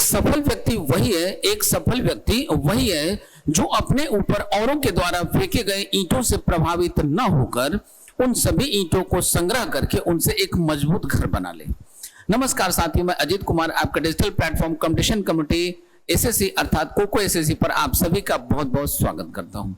एक सफल व्यक्ति वही है जो अपने ऊपर औरों के द्वारा फेंके गए ईंटों से प्रभावित न होकर उन सभी ईंटों को संग्रह करके उनसे एक मजबूत घर बना ले। नमस्कार साथियों, मैं अजीत कुमार आपका digital platform competition committee SSC अर्थात कोको एसएससी पर आप सभी का बहुत बहुत स्वागत करता हूं।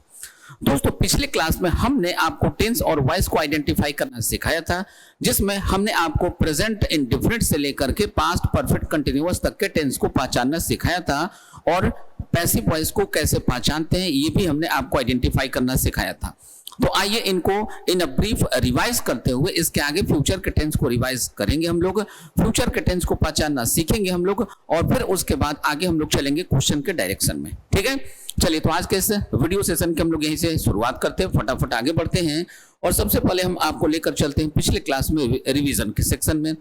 दोस्तों, पिछले क्लास में हमने आपको टेंस और वॉइस को आइडेंटिफाई करना सिखाया था, जिसमें हमने आपको प्रेजेंट इंडेफिनिट से लेकर के पास्ट परफेक्ट कंटिन्यूअस तक के टेंस को पहचानना सिखाया था और पैसिव वॉइस को कैसे पहचानते हैं ये भी हमने आपको आइडेंटिफाई करना सिखाया था। तो आइए इनको इन अ ब्रीफ रिवाइज करते हुए इसके आगे फ्यूचर के टेंस को रिवाइज करेंगे। हम लोग फ्यूचर के टेंस को पहचानना सीखेंगे हम लोग, और फिर उसके बाद आगे हम लोग चलेंगे क्वेश्चन के डायरेक्शन में। ठीक है, चलिए तो आज के इस वीडियो सेशन के हम लोग यहीं से शुरुआत करते हैं, फटाफट आगे बढ़ते हैं। और सबसे पहले हम आपको लेकर चलते हैं पिछले क्लास में रिवीजन के सेक्शन में।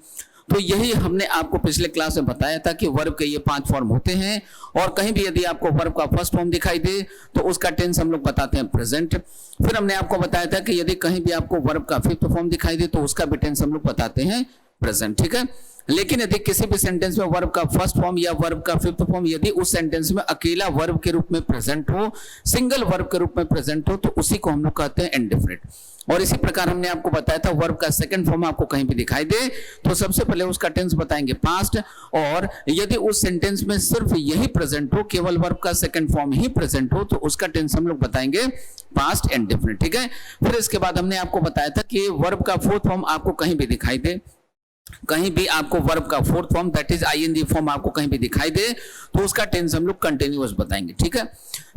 तो यही हमने आपको पिछले क्लास में बताया था कि वर्ब के ये 5 फॉर्म होते हैं, और कहीं भी यदि आपको वर्ब का फर्स्ट फॉर्म दिखाई दे तो उसका टेंस हम लोग बताते हैं प्रेजेंट। फिर हमने आपको बताया था कि यदि कहीं भी आपको वर्ब का फिफ्थ फॉर्म दिखाई दे तो उसका भी टेंस हम लोग बताते हैं प्रेजेंट। ठीक है, लेकिन यदि किसी भी सेंटेंस में वर्ब का फर्स्ट फॉर्म या वर्ब का फिफ्थ फॉर्म यदि उस सेंटेंस में अकेला वर्ब के रूप में प्रेजेंट हो, सिंगल वर्ब के रूप में प्रेजेंट हो, तो उसी को हम लोग कहते हैं इंडेफिनिट। और इसी प्रकार हमने आपको बताया था वर्ब का सेकंड फॉर्म आपको कहीं भी दिखाई दे तो सबसे पहले उसका टेंस बताएंगे पास्ट, और यदि उस सेंटेंस में सिर्फ यही प्रेजेंट हो, केवल वर्ब का सेकंड फॉर्म ही प्रेजेंट हो, तो उसका टेंस हम लोग बताएंगे पास्ट इंडेफिनिट। ठीक है, फिर इसके बाद हमने आपको बताया था कि वर्ब का फोर्थ फॉर्म आपको कहीं भी दिखाई दे, कहीं भी आपको वर्ब का fourth form that is ING form आपको कहीं भी दिखाई दे तो उसका टेंस हम लोग कंटिन्यूअस बताएंगे। ठीक है,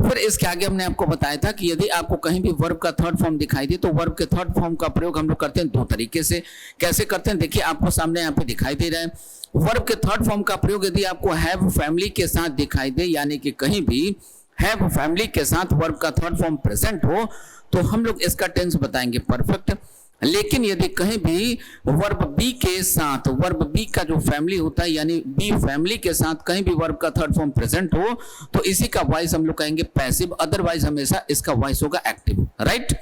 फिर इसके आगे हमने आपको बताया था कि यदि आपको कहीं भी वर्ब का थर्ड फॉर्म दिखाई दे तो वर्ब के थर्ड फॉर्म का प्रयोग हम लोग करते हैं 2 तरीके से। कैसे करते हैं, देखिए आपको सामने यहाँ पे दिखाई दे रहा है। वर्ब के थर्ड फॉर्म का प्रयोग यदि आपको हैव फैमिली के साथ दिखाई दे, यानी कि कहीं भी हैव फैमिली के साथ वर्ब का थर्ड फॉर्म प्रेजेंट हो, तो हम लोग इसका टेंस बताएंगे परफेक्ट। लेकिन यदि कहीं भी वर्ब बी के साथ, वर्ब बी का जो फैमिली होता है यानी बी फैमिली के साथ कहीं भी वर्ब का थर्ड फॉर्म प्रेजेंट हो तो इसी का वॉइस हम लोग कहेंगे पैसिव, अदरवाइज हमेशा इसका वॉइस होगा एक्टिव। राइट,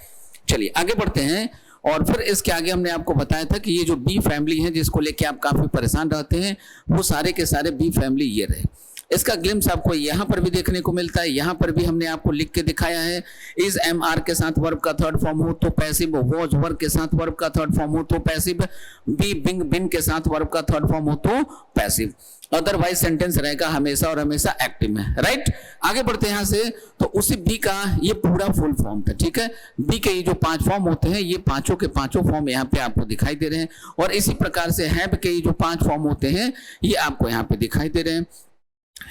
चलिए आगे बढ़ते हैं। और फिर इसके आगे हमने आपको बताया था कि ये जो बी फैमिली है जिसको लेके आप काफी परेशान रहते हैं, वो सारे के सारे बी फैमिली ये रहे। इसका ग्लिम्स आपको यहाँ पर भी देखने को मिलता है, यहाँ पर भी हमने आपको लिख के दिखाया है। इज एम आर के साथ वर्ब का थर्ड फॉर्म हो तो पैसिव, वॉज वर्ब के साथ वर्ब का थर्ड फॉर्म हो तो पैसिव, बी बिंग बिन के साथ वर्ब का थर्ड फॉर्म हो तो पैसिव, अदरवाइज सेंटेंस रहेगा हमेशा और हमेशा एक्टिव में। राइट, आगे बढ़ते हैं यहाँ से। तो उसी बी का ये पूरा फुल फॉर्म था। ठीक है, बी के ये जो 5 फॉर्म होते हैं ये पांचों के पांचों फॉर्म यहाँ पे आपको दिखाई दे रहे हैं, और इसी प्रकार से हैव के ये जो 5 फॉर्म होते हैं ये आपको यहाँ पे दिखाई दे रहे हैं।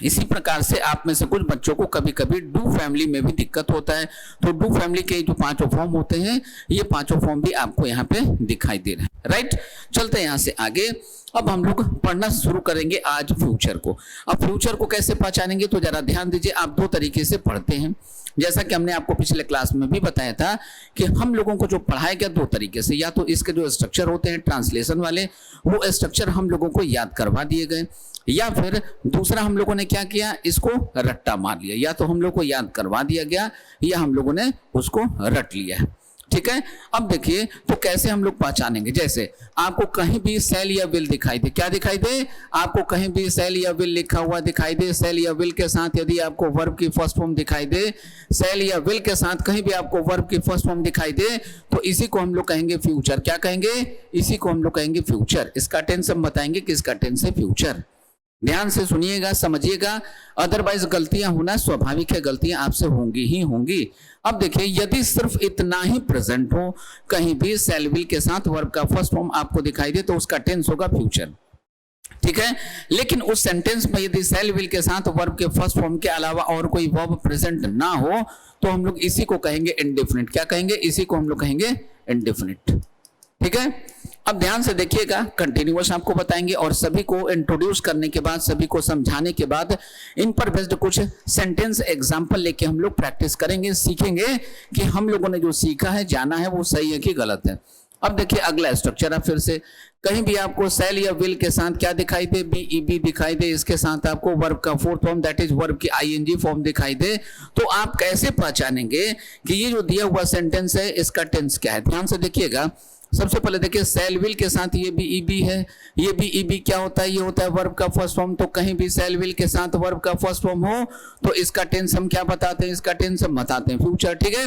इसी प्रकार से आप में से कुछ बच्चों को कभी कभी डू फैमिली में भी दिक्कत होता है, तो डू फैमिली के जो 5 फॉर्म होते हैं ये 5 फॉर्म भी आपको यहाँ पे दिखाई दे रहे हैं। राइट, चलते हैं यहाँ से आगे। अब हम लोग पढ़ना शुरू करेंगे आज फ्यूचर को। अब फ्यूचर को कैसे पहचानेंगे तो जरा ध्यान दीजिए, आप 2 तरीके से पढ़ते हैं। जैसा कि हमने आपको पिछले क्लास में भी बताया था कि हम लोगों को जो पढ़ाया गया 2 तरीके से, या तो इसके जो स्ट्रक्चर होते हैं ट्रांसलेशन वाले, वो स्ट्रक्चर हम लोगों को याद करवा दिए गए, या फिर दूसरा हम लोगों ने क्या किया, इसको रट्टा मार लिया। या तो हम लोग को याद करवा दिया गया या हम लोगों ने उसको रट लिया है। ठीक है, अब देखिए तो कैसे हम लोग पहचानेंगे। जैसे आपको कहीं भी सेल या विल दिखाई दे, क्या दिखाई दे, आपको कहीं भी सेल या विल लिखा हुआ दिखाई दे, सेल या विल के साथ यदि आपको वर्ब की फर्स्ट फॉर्म दिखाई दे, सेल या विल के साथ कहीं भी आपको वर्ब की फर्स्ट फॉर्म दिखाई दे तो इसी को हम लोग कहेंगे फ्यूचर। क्या कहेंगे, इसी को हम लोग कहेंगे फ्यूचर। इसका टेंस हम बताएंगे कि इसका टेंस है फ्यूचर। ध्यान से सुनिएगा, समझिएगा, अदरवाइज गलतियां होना स्वाभाविक है, गलतियां आपसे होंगी ही होंगी। अब देखिए यदि सिर्फ इतना ही प्रेजेंट हो, कहीं भी सेल विल के साथ वर्ब का फर्स्ट फॉर्म आपको दिखाई दे तो उसका टेंस होगा फ्यूचर। ठीक है, लेकिन उस सेंटेंस में यदि सेल विल के साथ वर्ब के फर्स्ट फॉर्म के अलावा और कोई वर्ब प्रेजेंट ना हो तो हम लोग इसी को कहेंगे इंडेफिनिट। क्या कहेंगे, इसी को हम लोग कहेंगे इंडेफिनिट। ठीक है, अब ध्यान से देखिएगा, कंटिन्यूअस आपको बताएंगे और सभी को इंट्रोड्यूस करने के बाद, सभी को समझाने के बाद इन पर बेस्ड कुछ सेंटेंस एग्जांपल लेके हम लोग प्रैक्टिस करेंगे, सीखेंगे कि हम लोगों ने जो सीखा है, जाना है, वो सही है कि गलत है। अब देखिए अगला स्ट्रक्चर है, फिर से कहीं भी आपको सेल या विल के साथ क्या दिखाई दे, बी दिखाई दे, इसके साथ आपको वर्ब का fourth form that is verb की आईएनजी फॉर्म दिखाई दे, तो आप कैसे पहचानेंगे कि ये जो दिया हुआ सेंटेंस है इसका टेंस क्या है। ध्यान से देखिएगा, सबसे पहले देखिए सेल विल के साथ ये भी ईबी है, ये भी ईबी क्या होता है, ये होता है वर्ब का फर्स्ट फॉर्म। तो कहीं भी सेल विल के साथ वर्ब का फर्स्ट फॉर्म हो तो इसका टेंस हम क्या बताते हैं, इसका टेंस हम बताते हैं फ्यूचर, ठीक है।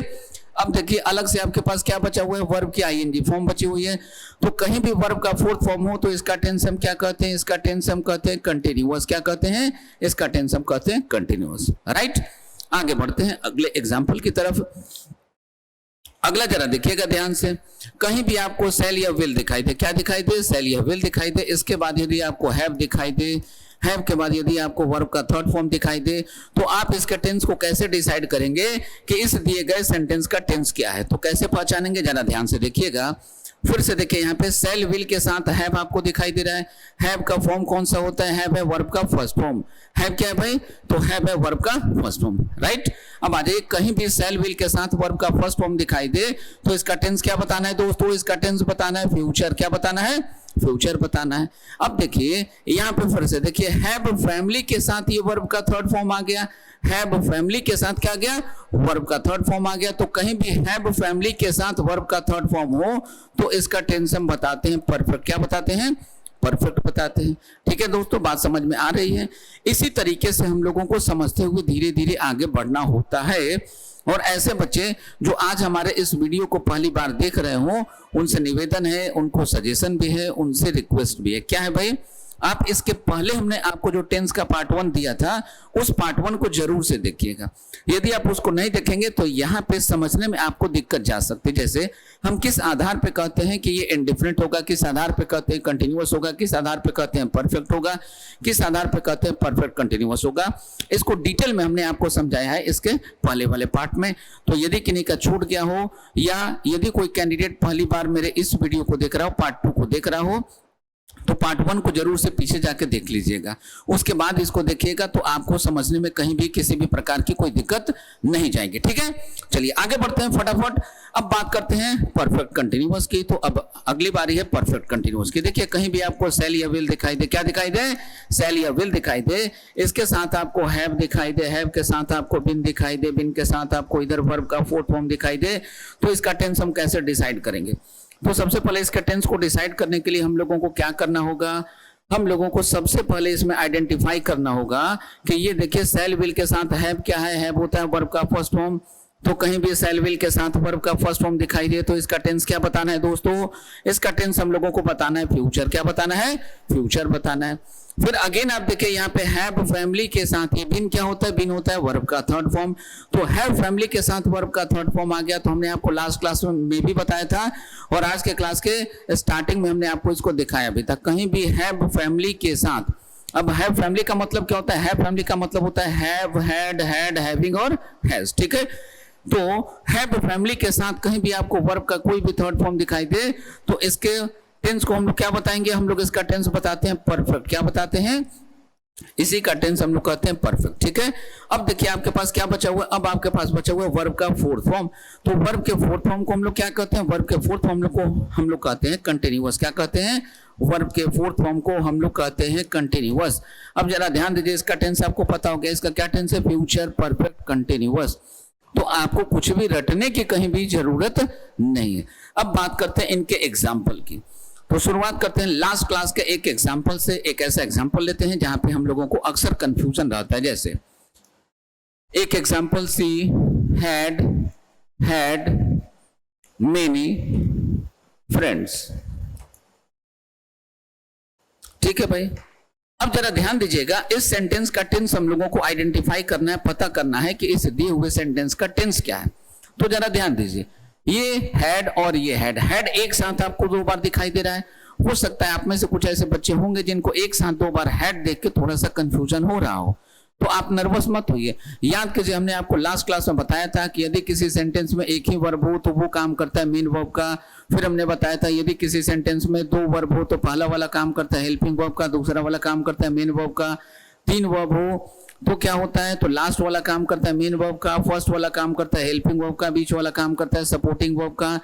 अब देखिए अलग से आपके पास क्या बचा हुआ है, वर्ब की आईएनजी फॉर्म बची हुई है। तो कहीं भी वर्ब का फोर्थ फॉर्म हो तो इसका टेंस हम क्या कहते हैं, इसका टेंस हम कहते हैं कंटिन्यूअस। क्या कहते हैं, इसका टेंस हम कहते हैं कंटिन्यूअस, राइट। आगे बढ़ते हैं अगले एग्जाम्पल की तरफ। अगला जरा देखिएगा ध्यान से, कहीं भी आपको सेल या विल दिखाई दे, क्या दिखाई दे, सेल या विल दिखाई दे, इसके बाद यदि आपको हैव दिखाई दे, हैव के बाद यदि आपको वर्ब का थर्ड फॉर्म दिखाई दे, तो आप इसके टेंस को कैसे डिसाइड करेंगे कि इस दिए गए सेंटेंस का टेंस क्या है। तो कैसे पहचानेंगे, जरा ध्यान से देखिएगा। फिर से देखिए यहाँ पे सेल विल के साथ हैव आपको दिखाई दे रहा है। हैव का फॉर्म कौन सा होता है, हैव है वर्ब का फर्स्ट फॉर्म। हैव क्या है भाई, तो हैव है वर्ब का फर्स्ट फॉर्म, राइट। अब आ जाइए, कहीं भी सेल विल के साथ वर्ब का फर्स्ट फॉर्म दिखाई दे तो इसका टेंस क्या बताना है दोस्तों, इसका टेंस बताना है फ्यूचर। क्या बताना है, फ्यूचर बताना है। अब देखिए यहाँ पे फिर से देखिए, हैव फैमिली के साथ ये वर्ब का थर्ड फॉर्म आ गया। हैव फैमिली के साथ क्या गया, वर्ब का थर्ड फॉर्म आ गया। तो कहीं भी हैव फैमिली के साथ वर्ब का थर्ड फॉर्म हो तो इसका टेंस हम बताते हैं परफेक्ट। क्या बताते हैं, परफेक्ट बताते हैं, ठीक है दोस्तों, बात समझ में आ रही है। इसी तरीके से हम लोगों को समझते हुए धीरे धीरे आगे बढ़ना होता है। और ऐसे बच्चे जो आज हमारे इस वीडियो को पहली बार देख रहे हो, उनसे निवेदन है, उनको सजेशन भी है, उनसे रिक्वेस्ट भी है। क्या है भाई, आप इसके पहले हमने आपको जो टेंस का पार्ट 1 दिया था, उस पार्ट 1 को जरूर से देखिएगा। यदि आप उसको नहीं देखेंगे तो यहाँ पे समझने में आपको दिक्कत जा सकती है। जैसे हम किस आधार पे कहते हैं कि ये इंडिफरेंट होगा, किस आधार पे कहते हैं कंटिन्यूअस होगा, किस आधार पे कहते हैं परफेक्ट होगा, किस आधार पे कहते हैं परफेक्ट कंटिन्यूअस होगा, इसको डिटेल में हमने आपको समझाया है इसके पहले वाले पार्ट में। तो यदि किन्हीं का छूट गया हो या यदि कोई कैंडिडेट पहली बार मेरे इस वीडियो को देख रहा हो, पार्ट 2 को देख रहा हो, तो पार्ट 1 को जरूर से पीछे जाके देख लीजिएगा। उसके बाद इसको देखिएगा तो आपको समझने में कहीं भी किसी भी प्रकार की कोई दिक्कत नहीं जाएगी, ठीक है। चलिए आगे बढ़ते हैं फटाफट। अब बात करते हैं परफेक्ट कंटिन्यूअस की। तो अब अगली बारी है परफेक्ट कंटिन्यूअस की। देखिए कहीं भी आपको सेल या विल दिखाई दे, क्या दिखाई दे, सेल या विल दिखाई दे, इसके साथ आपको हैव दिखाई दे, हैव के साथ आपको बिन दिखाई दे, बिन के साथ आपको इधर वर्ब का फोर्थ फॉर्म दिखाई दे, तो इसका टेंस हम कैसे डिसाइड करेंगे। तो सबसे पहले इसका टेंस को डिसाइड करने के लिए हम लोगों को क्या करना होगा, हम लोगों को सबसे पहले इसमें आइडेंटिफाई करना होगा कि ये देखिए सेल विल के साथ हैव क्या है, हैव होता है वर्ब का फर्स्ट फॉर्म। तो कहीं भी सेल विल के साथ वर्ब का फर्स्ट फॉर्म दिखाई दे तो इसका टेंस क्या बताना है दोस्तों, इसका टेंस हम लोगों को बताना है फ्यूचर। क्या बताना है, फ्यूचर बताना है। फिर अगेन आप देखिए यहाँ पे हैव फैमिली के साथ ये बिन क्या होता है, बिन होता है वर्ब का थर्ड फॉर्म। तो हैव फैमिली के साथ वर्ब का थर्ड फॉर्म आ गया। तो हमने आपको लास्ट क्लास में भी बताया था और आज के क्लास के स्टार्टिंग में हमने आपको इसको दिखाया भी था। कहीं भी हैव फैमिली के साथ, अब हैव फैमिली का मतलब क्या होता है, हैव फैमिली का मतलब होता है हैव, हैड, हैड, हैविंग और हैज, ठीक है। तो हैव फैमिली के साथ कहीं भी आपको वर्ब का कोई भी थर्ड फॉर्म दिखाई दे तो इसके टेंस को हम लोग क्या बताएंगे, हम लोग इसका टेंस बताते हैं परफेक्ट। क्या बताते हैं, इसी का टेंस हम लोग कहते हैं परफेक्ट, ठीक है। अब देखिए आपके पास क्या बचा हुआ है, अब आपके पास बचा हुआ है वर्ब का फोर्थ फॉर्म। तो वर्ब के फोर्थ फॉर्म को हम लोग क्या कहते हैं, वर्ब के फोर्थ फॉर्म को हम लोग कहते हैं कंटिन्यूअस। क्या कहते हैं, वर्ब के फोर्थ फॉर्म को हम लोग कहते हैं कंटिन्यूअस। अब जरा ध्यान दीजिए, इसका टेंस आपको पता हो गया, इसका क्या टेंस है, फ्यूचर परफेक्ट कंटिन्यूअस। तो आपको कुछ भी रटने की कहीं भी जरूरत नहीं है। अब बात करते हैं इनके एग्जाम्पल की। तो शुरुआत करते हैं लास्ट क्लास के एक एग्जाम्पल से। एक ऐसा एग्जाम्पल लेते हैं जहां पे हम लोगों को अक्सर कंफ्यूजन रहता है। जैसे एक example she, had many friends, ठीक है भाई। अब जरा ध्यान दीजिएगा, इस सेंटेंस का टेंस हम लोगों को आइडेंटिफाई करना है, पता करना है कि इस दिए हुए सेंटेंस का टेंस क्या है। तो जरा ध्यान दीजिए, ये हैड और ये हैड एक साथ आपको 2 बार दिखाई दे रहा है। हो सकता है आप में से कुछ ऐसे बच्चे होंगे जिनको एक साथ 2 बार हैड देख के थोड़ा सा कंफ्यूजन हो रहा हो, तो आप नर्वस मत होइए। याद कीजिए, हमने आपको लास्ट क्लास में बताया था कि यदि किसी सेंटेंस में एक ही वर्ब हो तो वो काम करता है मेन वर्ब का। फिर हमने बताया था यदि किसी सेंटेंस में 2 वर्ब हो तो पहला वाला काम करता है हेल्पिंग वर्ब का, दूसरा वाला काम करता है मेन वर्ब का। 3 वर्ब हो तो क्या होता है, तो लास्ट वाला काम करता है मेन वर्ब का, फर्स्ट वाला काम करता है हेल्पिंग वर्ब का, बीच वाला काम करता है सपोर्टिंग वर्ब का।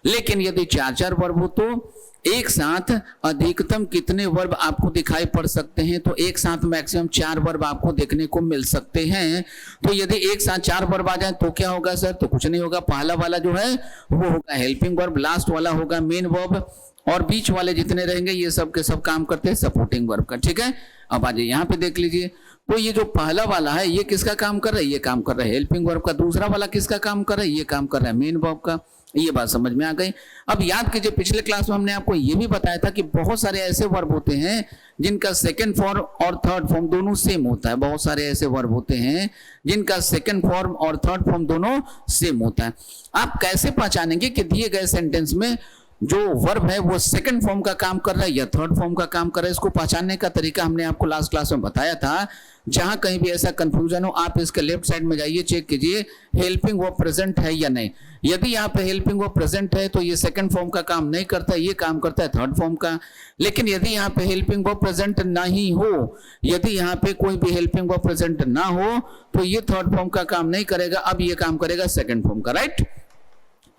लेकिन यदि 4 वर्ब हो तो एक साथ अधिकतम कितने वर्ब आपको दिखाई पड़ सकते हैं? तो एक साथ मैक्सिमम 4 वर्ब आपको देखने को मिल सकते हैं। तो यदि एक साथ 4 वर्ब आ जाए तो क्या होगा सर? तो कुछ नहीं होगा, पहला वाला जो है वो होगा हेल्पिंग वर्ब, लास्ट वाला होगा मेन वर्ब, और बीच वाले जितने रहेंगे ये सब के सब काम करते हैं सपोर्टिंग वर्ब का। ठीक है, अब आ जाइए यहाँ पे देख लीजिए, तो ये जो पहला वाला है ये किसका काम कर रहा है? ये काम कर रहा है हेल्पिंग वर्ब का। दूसरा वाला किसका काम कर रहा है? ये काम कर रहा है मेन वर्ब का। ये बात समझ में आ गई। अब याद कीजिए पिछले क्लास में हमने आपको ये भी बताया था कि बहुत सारे ऐसे वर्ब होते हैं जिनका सेकंड फॉर्म और थर्ड फॉर्म दोनों सेम होता है। बहुत सारे ऐसे वर्ब होते हैं जिनका सेकंड फॉर्म और थर्ड फॉर्म दोनों सेम होता है। आप कैसे पहचानेंगे कि दिए गए सेंटेंस में जो वर्ब है वो सेकंड फॉर्म का काम कर रहा है या थर्ड फॉर्म का काम कर रहा है? इसको पहचानने का तरीका हमने आपको लास्ट क्लास में बताया था। जहां कहीं भी ऐसा कंफ्यूजन हो आप इसके लेफ्ट साइड में जाइए, चेक कीजिए हेल्पिंग वर्ब प्रेजेंट है या नहीं। यदि यहाँ पे हेल्पिंग वर्ब प्रेजेंट है तो ये सेकंड फॉर्म का काम नहीं करता है, ये काम करता है थर्ड फॉर्म का। लेकिन यदि यहाँ पे हेल्पिंग वर्ब प्रेजेंट नहीं हो, यदि यहाँ पे कोई भी हेल्पिंग वर्ब प्रेजेंट ना हो तो ये थर्ड फॉर्म का काम नहीं करेगा, अब ये काम करेगा सेकंड फॉर्म का। राइट,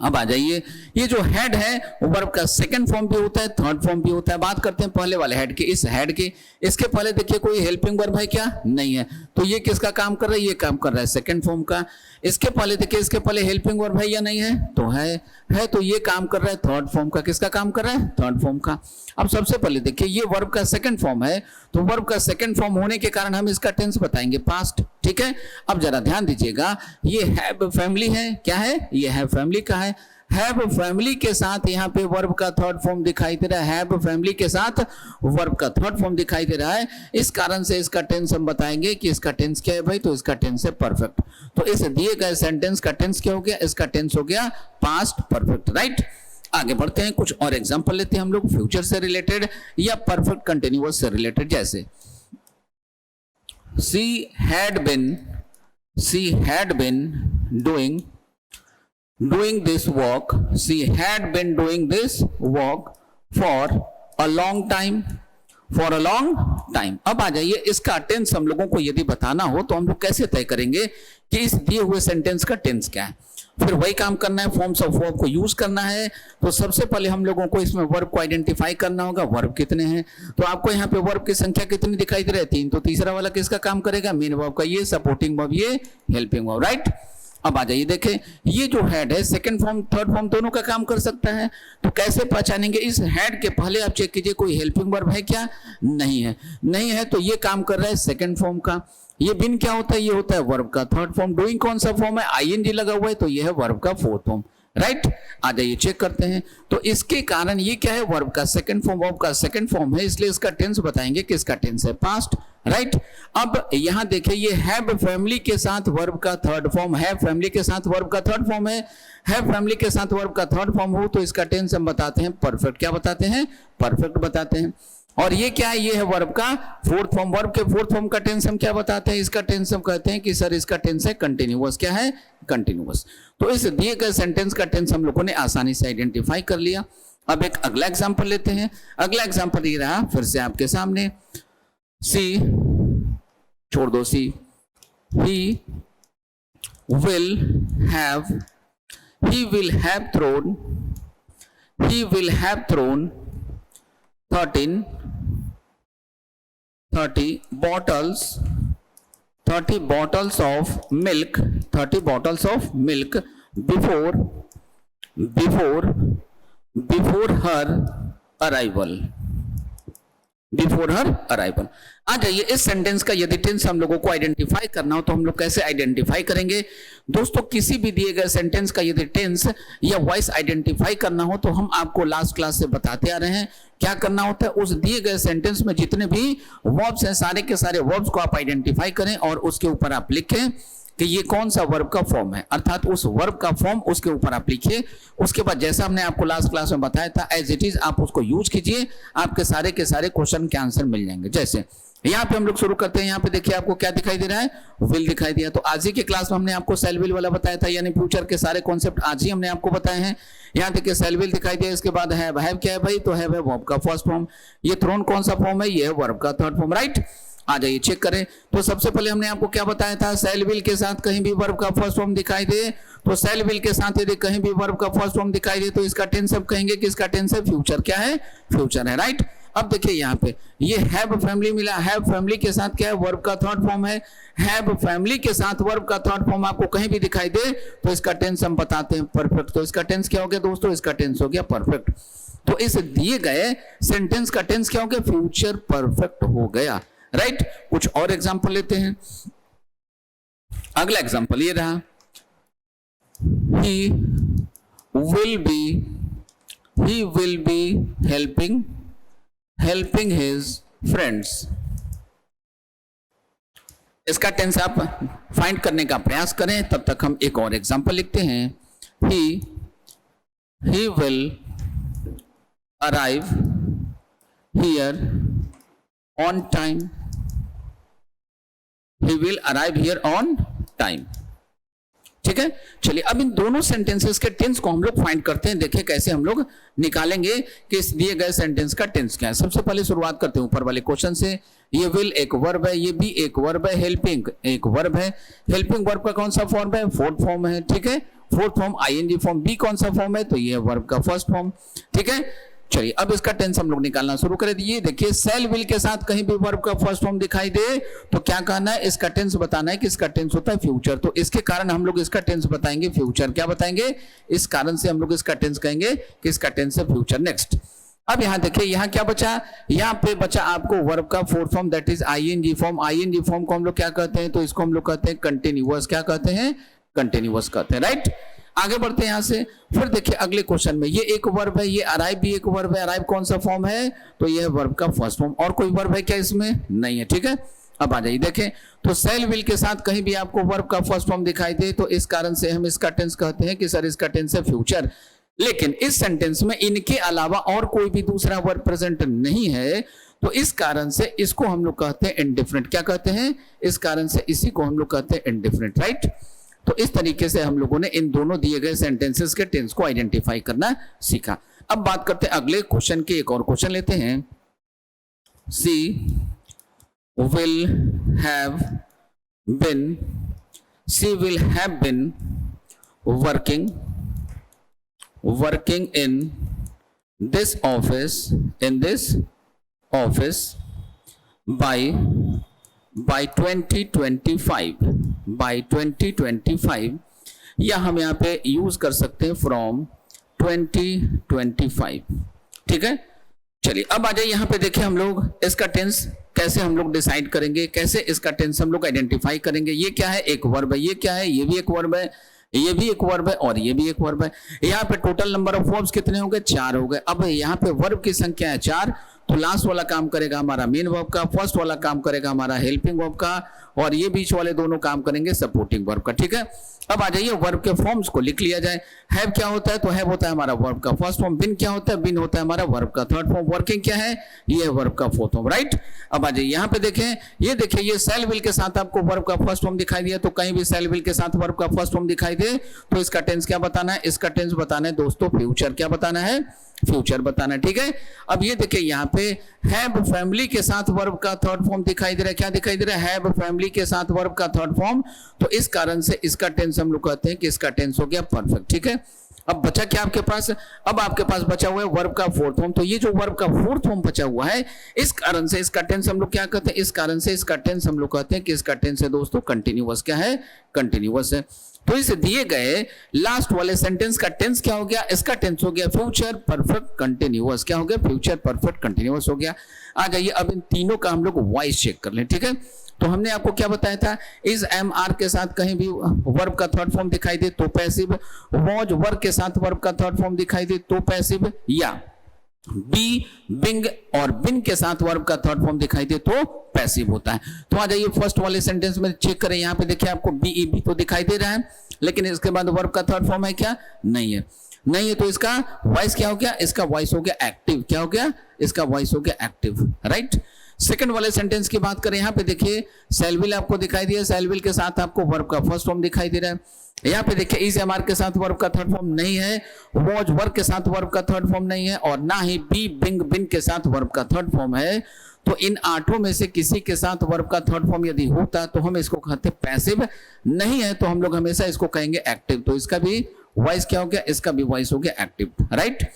अब आ जाइए, ये जो हेड है वो वर्ब का सेकंड फॉर्म भी होता है थर्ड फॉर्म भी होता है। बात करते हैं पहले वाले हेड की। इस हेड के इसके पहले देखिए कोई हेल्पिंग वर्ब है क्या? नहीं है, तो ये किसका काम कर रहा है? ये काम कर रहा है सेकंड फॉर्म का। इसके पहले देखिए, इसके पहले हेल्पिंग वर्ब है या नहीं है? तो है, तो ये काम कर रहा है थर्ड फॉर्म का। किसका काम कर रहा है? थर्ड फॉर्म का। अब सबसे पहले देखिए ये वर्ब का सेकंड फॉर्म है, तो वर्ब का सेकंड फॉर्म होने के कारण हम इसका टेंस बताएंगे पास्ट। ठीक है, अब जरा ध्यान दीजिएगा, ये हैव फैमिली है, क्या है? ये हैव फैमिली का है। हैव फैमिली के साथ यहाँ पे वर्ब का थर्ड फॉर्म दिखाई दे रहा है, हैव फैमिली के साथ वर्ब का थर्ड फॉर्म दिखाई दे रहा है। इस कारण से इसका टेंस हम बताएंगे कि इसका टेंस क्या है भाई? तो इसका टेंस है परफेक्ट। तो इस दिए गए सेंटेंस का टेंस क्या हो गया? इसका टेंस हो गया पास्ट परफेक्ट। राइट, आगे बढ़ते हैं, कुछ और एग्जांपल लेते हैं हम लोग फ्यूचर से रिलेटेड या परफेक्ट कंटिन्यूअस से रिलेटेड। जैसे she had been doing this work, she had been doing this work for a long time, अब आ जाइए, इसका टेंस हम लोगों को यदि बताना हो तो हम लोग कैसे तय करेंगे कि इस दिए हुए सेंटेंस का टेंस क्या है? फिर वही काम करना है, फॉर्म्स ऑफ वर्ब को यूज करना है। तो सबसे पहले हम लोगों को इसमें वर्ब को आइडेंटिफाई करना होगा, वर्ब कितने हैं। तो आपको यहाँ पे वर्ब की संख्या कितनी दिखाई दे रही है? 3। तो तीसरा वाला किसका काम करेगा? मेन वर्ब का, ये सपोर्टिंग वर्ब, ये हेल्पिंग वर्ब। राइट, अब आ जाइए, देखें ये जो हेड है सेकंड फॉर्म थर्ड फॉर्म दोनों का काम कर सकता है। तो कैसे पहचानेंगे? इस हेड के पहले आप चेक कीजिए कोई हेल्पिंग वर्ब है क्या? नहीं है, तो ये काम कर रहा है सेकंड फॉर्म का। ये बिन क्या होता है? ये होता है वर्ब का थर्ड फॉर्म। डूइंग कौन सा फॉर्म है? आईएनजी लगा हुआ है, तो ये है वर्ब का फोर्थ फॉर्म। राइट, आ जाइए चेक करते हैं। तो इसके कारण ये क्या है? वर्ब का सेकंड फॉर्म, वर्ब का सेकंड फॉर्म है, इसलिए इसका टेंस बताएंगे कि इसका टेंस है पास्ट। राइट, अब यहां देखिए ये हैव फैमिली के साथ वर्ब का थर्ड फॉर्म, हैव फैमिली के साथ वर्ब का थर्ड फॉर्म है। हैव फैमिली के साथ वर्ब का थर्ड फॉर्म हो तो इसका टेंस हम बताते हैं परफेक्ट। क्या बताते हैं? परफेक्ट बताते हैं। और ये क्या है? ये है वर्ब का फोर्थ फॉर्म। वर्ब के फोर्थ फॉर्म का टेंस हम क्या बताते हैं? इसका टेंस हम कहते हैं कि सर इसका टेंस है कंटिन्यूअस। क्या है? कंटिन्यूअस। तो इस दिए गए सेंटेंस का टेंस हम लोगों ने आसानी से आइडेंटिफाई कर लिया। अब एक अगला एग्जांपल लेते हैं। अगला एग्जांपल ये रहा फिर से आपके सामने, सी छोड़ दो, सी he will have thrown 30 bottles of milk before her arrival। आ जाइए, इस सेंटेंस का यदि टेंस हम लोगों को आइडेंटिफाई करना हो तो हम लोग कैसे आइडेंटिफाई करेंगे? दोस्तों, किसी भी दिए गए सेंटेंस का यदि टेंस या वॉइस आइडेंटिफाई करना हो तो हम आपको लास्ट क्लास से बताते आ रहे हैं क्या करना होता है। उस दिए गए सेंटेंस में जितने भी वर्ब्स हैं सारे के सारे वर्ब्स को आप आइडेंटिफाई करें और उसके ऊपर आप लिखें कि ये कौन सा वर्ब का फॉर्म है, अर्थात उस वर्ब का फॉर्म उसके ऊपर आप लिखिए। उसके बाद जैसा हमने आपको लास्ट क्लास में बताया था एज इट इज आप उसको यूज कीजिए, आपके सारे के सारे क्वेश्चन के आंसर मिल जाएंगे। जैसे यहाँ पे हम लोग शुरू करते हैं। यहाँ पे देखिए आपको क्या दिखाई दे रहा है? विल दिखाई दिया। तो आज ही के क्लास में हमने आपको सेल विल वाला बताया था, यानी फ्यूचर के सारे कॉन्सेप्ट आज ही हमने आपको बताए हैं। यहाँ देखिए सेल विल दिखाई दिया, इसके बाद हैव क्या है भाई? तो हैव है वर्ब का फर्स्ट फॉर्म। ये थ्रोन कौन सा फॉर्म है? ये है वर्ब का थर्ड फॉर्म। राइट, आ जाइए चेक करें। तो सबसे पहले हमने आपको क्या बताया था, शैल विल के साथ कहीं भी वर्ब का फर्स्ट फॉर्म दिखाई दे तो शैल विल के साथ यदि कहीं भी वर्ब का फर्स्ट फॉर्म दिखाई दे तो इसका टेंस अब कहेंगे कि इसका टेंस है फ्यूचर। क्या है, फ्यूचर है, राइट। अब देखिए यहाँ पे ये हैव फैमिली मिला, हैव फैमिली के साथ क्या है, वर्ब का थर्ड फॉर्म है। हैव फैमिली के साथ वर्ब का थर्ड फॉर्म आपको कहीं भी दिखाई दे तो इसका टेंस हम बताते हैं परफेक्ट। तो इसका टेंस क्या हो गया दोस्तों, इसका टेंस हो गया परफेक्ट। तो इस दिए गए सेंटेंस का टेंस क्या हो गया, फ्यूचर परफेक्ट हो गया, राइट। कुछ और एग्जांपल लेते हैं। अगला एग्जांपल ये रहा, he will be helping his friends। इसका टेंस आप फाइंड करने का प्रयास करें, तब तक हम एक और एग्जांपल लिखते हैं। he will arrive here on time। he will arrive here on time। ठीक है, चलिए अब इन दोनों सेंटेंसेस के टेंस को हम लोग फाइंड करते हैं। देखिए कैसे हम लोग निकालेंगे कि इस दिए गए सेंटेंस का टेंस क्या है। सबसे पहले शुरुआत करते हैं ऊपर वाले क्वेश्चन से। ये विल एक वर्ब है, ये भी एक वर्ब है, हेल्पिंग एक वर्ब है। हेल्पिंग वर्ब का कौन सा फॉर्म है, फोर्थ फॉर्म है, ठीक है, fourth form ING form. Be कौन सा फॉर्म है, तो ये वर्ब का फर्स्ट फॉर्म, ठीक है। चलिए अब इसका टेंस हम लोग निकालना शुरू करें। ये देखिए शैल विल के साथ कहीं भी वर्ब का फर्स्ट फॉर्म दिखाई दे तो क्या कहना है, इसका टेंस बताना है कि इसका टेंस होता है फ्यूचर। तो इसके कारण हम लोग इसका टेंस बताएंगे फ्यूचर। क्या बताएंगे, इस कारण से हम लोग इसका टेंस कहेंगे कि इसका टेंस है फ्यूचर। नेक्स्ट, अब यहां देखिए यहां क्या बचा, यहां पे बचा आपको वर्ब का fourth form that is ING form. ING form को हम लोग क्या कहते हैं, तो इसको हम लोग कहते हैं कंटिन्यूअस। क्या कहते हैं, कंटिन्यूअस कहते हैं, राइट। आगे बढ़ते हैं यहां से। फिर देखिए अगले क्वेश्चन में ये एक वर्ब है, ये अराइव भी एक वर्ब है। अराइव कौन सा फॉर्म है, तो ये वर्ब का फर्स्ट फॉर्म। और कोई वर्ब है क्या इसमें, नहीं है, ठीक है। अब आ जाइए देखें, तो शैल विल के साथ कहीं भी आपको वर्ब का फर्स्ट फॉर्म दिखाई दे तो इस कारण से हम इसका टेंस कहते हैं कि सर इसका टेंस है फ्यूचर। लेकिन इस सेंटेंस में इनके अलावा और कोई भी दूसरा वर्ब प्रेजेंट नहीं है तो इस कारण से इसको हम लोग कहते हैं इंडिफरेंट। क्या कहते हैं, इस कारण से इसी को हम लोग कहते हैं इंडिफरेंट, राइट। तो इस तरीके से हम लोगों ने इन दोनों दिए गए सेंटेंसेस के टेंस को आइडेंटिफाई करना सीखा। अब बात करते हैं अगले क्वेश्चन की। एक और क्वेश्चन लेते हैं। She will have been working in this office by 2025 या हम यहाँ पे यूज कर सकते हैं फ्रॉम 2025, ठीक है। चलिए अब आ जाइए यहाँ पे देखिए हम लोग इसका टेंस कैसे हम लोग डिसाइड करेंगे, कैसे इसका टेंस हम लोग आइडेंटिफाई करेंगे। ये क्या है, एक वर्ब है। ये क्या है, ये भी एक वर्ब है, ये भी एक वर्ब है और ये भी एक वर्ब है। यहाँ पे टोटल नंबर ऑफ वर्ब्स कितने हो गए, 4 हो गए। अब यहाँ पे वर्ब की संख्या है 4, तो लास्ट वाला काम करेगा हमारा मेन वर्ब का, फर्स्ट वाला काम करेगा हमारा हेल्पिंग वर्ब का और ये बीच वाले दोनों काम करेंगे सपोर्टिंग वर्ब का, ठीक है। अब आ जाइए वर्ब के फॉर्म्स को लिख लिया जाए। हैव क्या होता है, तो हैव होता है हमारा वर्ब का फर्स्ट फॉर्म। बिन क्या होता है, बिन होता है हमारा वर्ब का थर्ड फॉर्म। वर्किंग क्या है, ये है वर्ब का फोर्थ फॉर्म, राइट। अब आ जाइए यहाँ पे देखें, ये देखिए ये शैल विल के साथ आपको वर्ब का फर्स्ट फॉर्म दिखाई दिया, तो कहीं भी शैल विल के साथ वर्ब का फर्स्ट फॉर्म दिखाई दे तो इसका टेंस क्या बताना है, इसका टेंस बताना है दोस्तों फ्यूचर। क्या बताना है, फ्यूचर बताना है, ठीक है। अब ये देखिए यहाँ पे हैव फैमिली के साथ वर्ब का थर्ड फॉर्म दिखाई दे रहा है। क्या दिखाई दे रहा है, हैव फैमिली के साथ वर्ब का थर्ड फॉर्म। तो इस कारण से इसका टेंस हम लोग कहते हैं कि इसका टेंस हो गया परफेक्ट, ठीक है। अब बचा क्या आपके पास, अब आपके पास बचा हुआ है वर्ब का फोर्थ फॉर्म। तो ये जो वर्ब का फोर्थ फॉर्म बचा हुआ है इस कारण से इसका टेंस हम लोग क्या कहते हैं, इस कारण से इसका टेंस हम लोग कहते हैं कि इसका टेंस है दोस्तों कंटिन्यूअस। क्या है, कंटिन्यूअस है। तो इसे दिए गए लास्ट वाले सेंटेंस का टेंस क्या हो गया, इसका टेंस हो गया फ्यूचर परफेक्ट कंटिन्यूअस। क्या हो गया, फ्यूचर परफेक्ट कंटिन्यूअस हो गया। आ जाइए अब इन तीनों का हम लोग वॉइस चेक कर लें, ठीक है। तो हमने आपको क्या बताया था, इस एम आर के साथ कहीं भी वर्ब का थर्ड फॉर्म दिखाई दे तो पैसिव, वॉज वर्ब के साथ वर्ब का थर्ड फॉर्म दिखाई दे तो पैसिव, या बी बिंग और बिन के साथ वर्ब का थर्ड फॉर्म दिखाई दे तो पैसिव होता है। तो आ जाइए फर्स्ट वाले सेंटेंस में चेक करें। यहाँ पे देखिए आपको बी तो दिखाई दे रहा है लेकिन इसके बाद वर्ब का थर्ड फॉर्म है क्या, नहीं है, नहीं है। तो इसका वॉइस क्या हो गया, इसका वॉइस हो गया एक्टिव। क्या हो गया, इसका वॉइस हो गया एक्टिव, राइट। सेकंड वाले सेंटेंस की बात करें, यहाँ पे देखिए शैल विल आपको दिखाई दिया, शैल विल के साथ आपको वर्ब का फर्स्ट फॉर्म दिखाई दे रहा है। यहाँ पे देखिए इज एम आर के साथ वर्ब का थर्ड फॉर्म नहीं है, वॉज वर्ब के साथ वर्ब का थर्ड फॉर्म नहीं है और ना ही बी बिंग बिन के साथ वर्ब का थर्ड फॉर्म है। तो इन आठों में से किसी के साथ वर्ब का थर्ड फॉर्म यदि होता तो हम इसको कहते हैं पैसिव, नहीं है तो हम लोग हमेशा इसको कहेंगे एक्टिव। तो इसका भी वॉइस क्या हो गया, इसका भी वॉइस हो गया एक्टिव, राइट।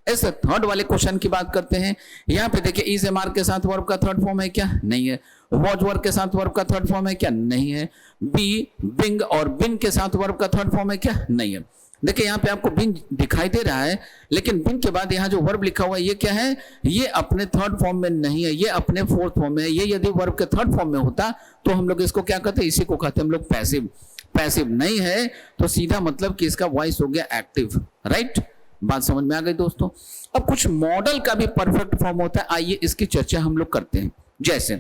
ऐसे थर्ड वाले क्वेश्चन की बात करते हैं। यहाँ पे देखिए इज एम आर के साथ वर्ब का थर्ड फॉर्म है क्या, नहीं है। वॉज वर्ब के साथ वर्ब का थर्ड फॉर्म है क्या, नहीं है। बी बिंग और बिन के साथ वर्ब का थर्ड फॉर्म है क्या, नहीं है। देखिए यहाँ पे आपको बिन दिखाई दे रहा है, लेकिन बिन के बाद यहाँ जो वर्ब लिखा हुआ है ये क्या है, ये अपने थर्ड फॉर्म में नहीं है, ये अपने फोर्थ फॉर्म में है। ये यदि वर्ब के थर्ड फॉर्म में होता तो हम लोग इसको क्या कहते हैं, इसी को कहते हैं हम लोग पैसिव। पैसिव नहीं है तो सीधा मतलब कि इसका वॉइस हो गया एक्टिव, राइट। बात समझ में आ गई दोस्तों। अब कुछ मॉडल का भी परफेक्ट फॉर्म होता है, आइए इसकी चर्चा हम लोग करते हैं। जैसे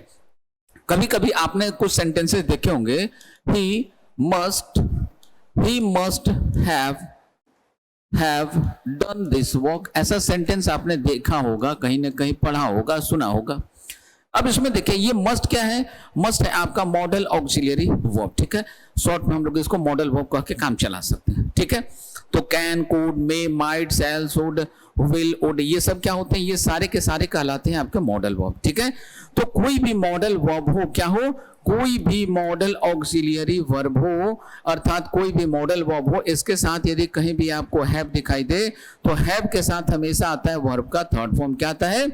कभी कभी आपने कुछ सेंटेंसेस देखे होंगे, he must have done this work, ऐसा सेंटेंस आपने देखा होगा, कहीं ना कहीं पढ़ा होगा, सुना होगा। अब इसमें देखिए ये मस्ट क्या है, मस्ट है आपका मॉडल ऑक्सिलरी वर्ब, ठीक है। शॉर्ट में हम लोग इसको मॉडल वर्ब कह के काम चला सकते हैं, ठीक है। तो can, could, may, might, shall, should, will, would, ये सब क्या होते हैं, ये सारे के सारे कहलाते हैं आपके मॉडल वर्ब, ठीक है। तो कोई भी मॉडल वर्ब हो, क्या हो, कोई भी मॉडल ऑक्सिलियरी वर्ब हो, अर्थात कोई भी मॉडल वर्ब हो, इसके साथ यदि कहीं भी आपको हैव दिखाई दे तो हैव के साथ हमेशा आता है वर्ब का थर्ड फॉर्म। क्या आता है,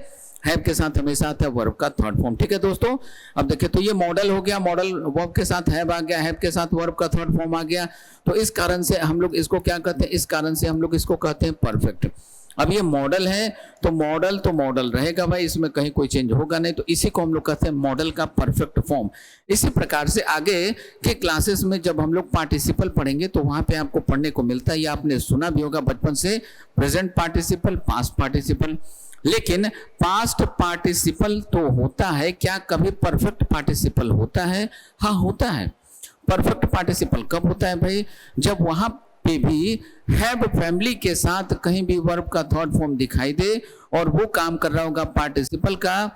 हैव के साथ हमेशा आता है वर्ब का थर्ड फॉर्म, ठीक है दोस्तों। अब देखिए तो ये मॉडल हो गया, मॉडल वर्ब के साथ हैव आ गया, हैव के साथ वर्ब का थर्ड फॉर्म आ गया। तो इस कारण से हम लोग इसको क्या कहते हैं, इस कारण से हम लोग इसको कहते हैं परफेक्ट। अब ये मॉडल है तो मॉडल रहेगा भाई, इसमें कहीं कोई चेंज होगा नहीं, तो इसी को हम लोग कहते हैं मॉडल का परफेक्ट फॉर्म। इसी प्रकार से आगे के क्लासेस में जब हम लोग पार्टिसिपल पढ़ेंगे तो वहां पे आपको पढ़ने को मिलता है, ये आपने सुना भी होगा बचपन से, प्रेजेंट पार्टिसिपल, पास्ट पार्टिसिपल। लेकिन पास्ट पार्टिसिपल तो होता है, क्या कभी परफेक्ट पार्टिसिपल होता है? हाँ होता है। परफेक्ट पार्टिसिपल कब होता है भाई, जब वहां पे भी हैव फैमिली के साथ कहीं भी वर्ब का थर्ड फॉर्म दिखाई दे और वो काम कर रहा होगा पार्टिसिपल का,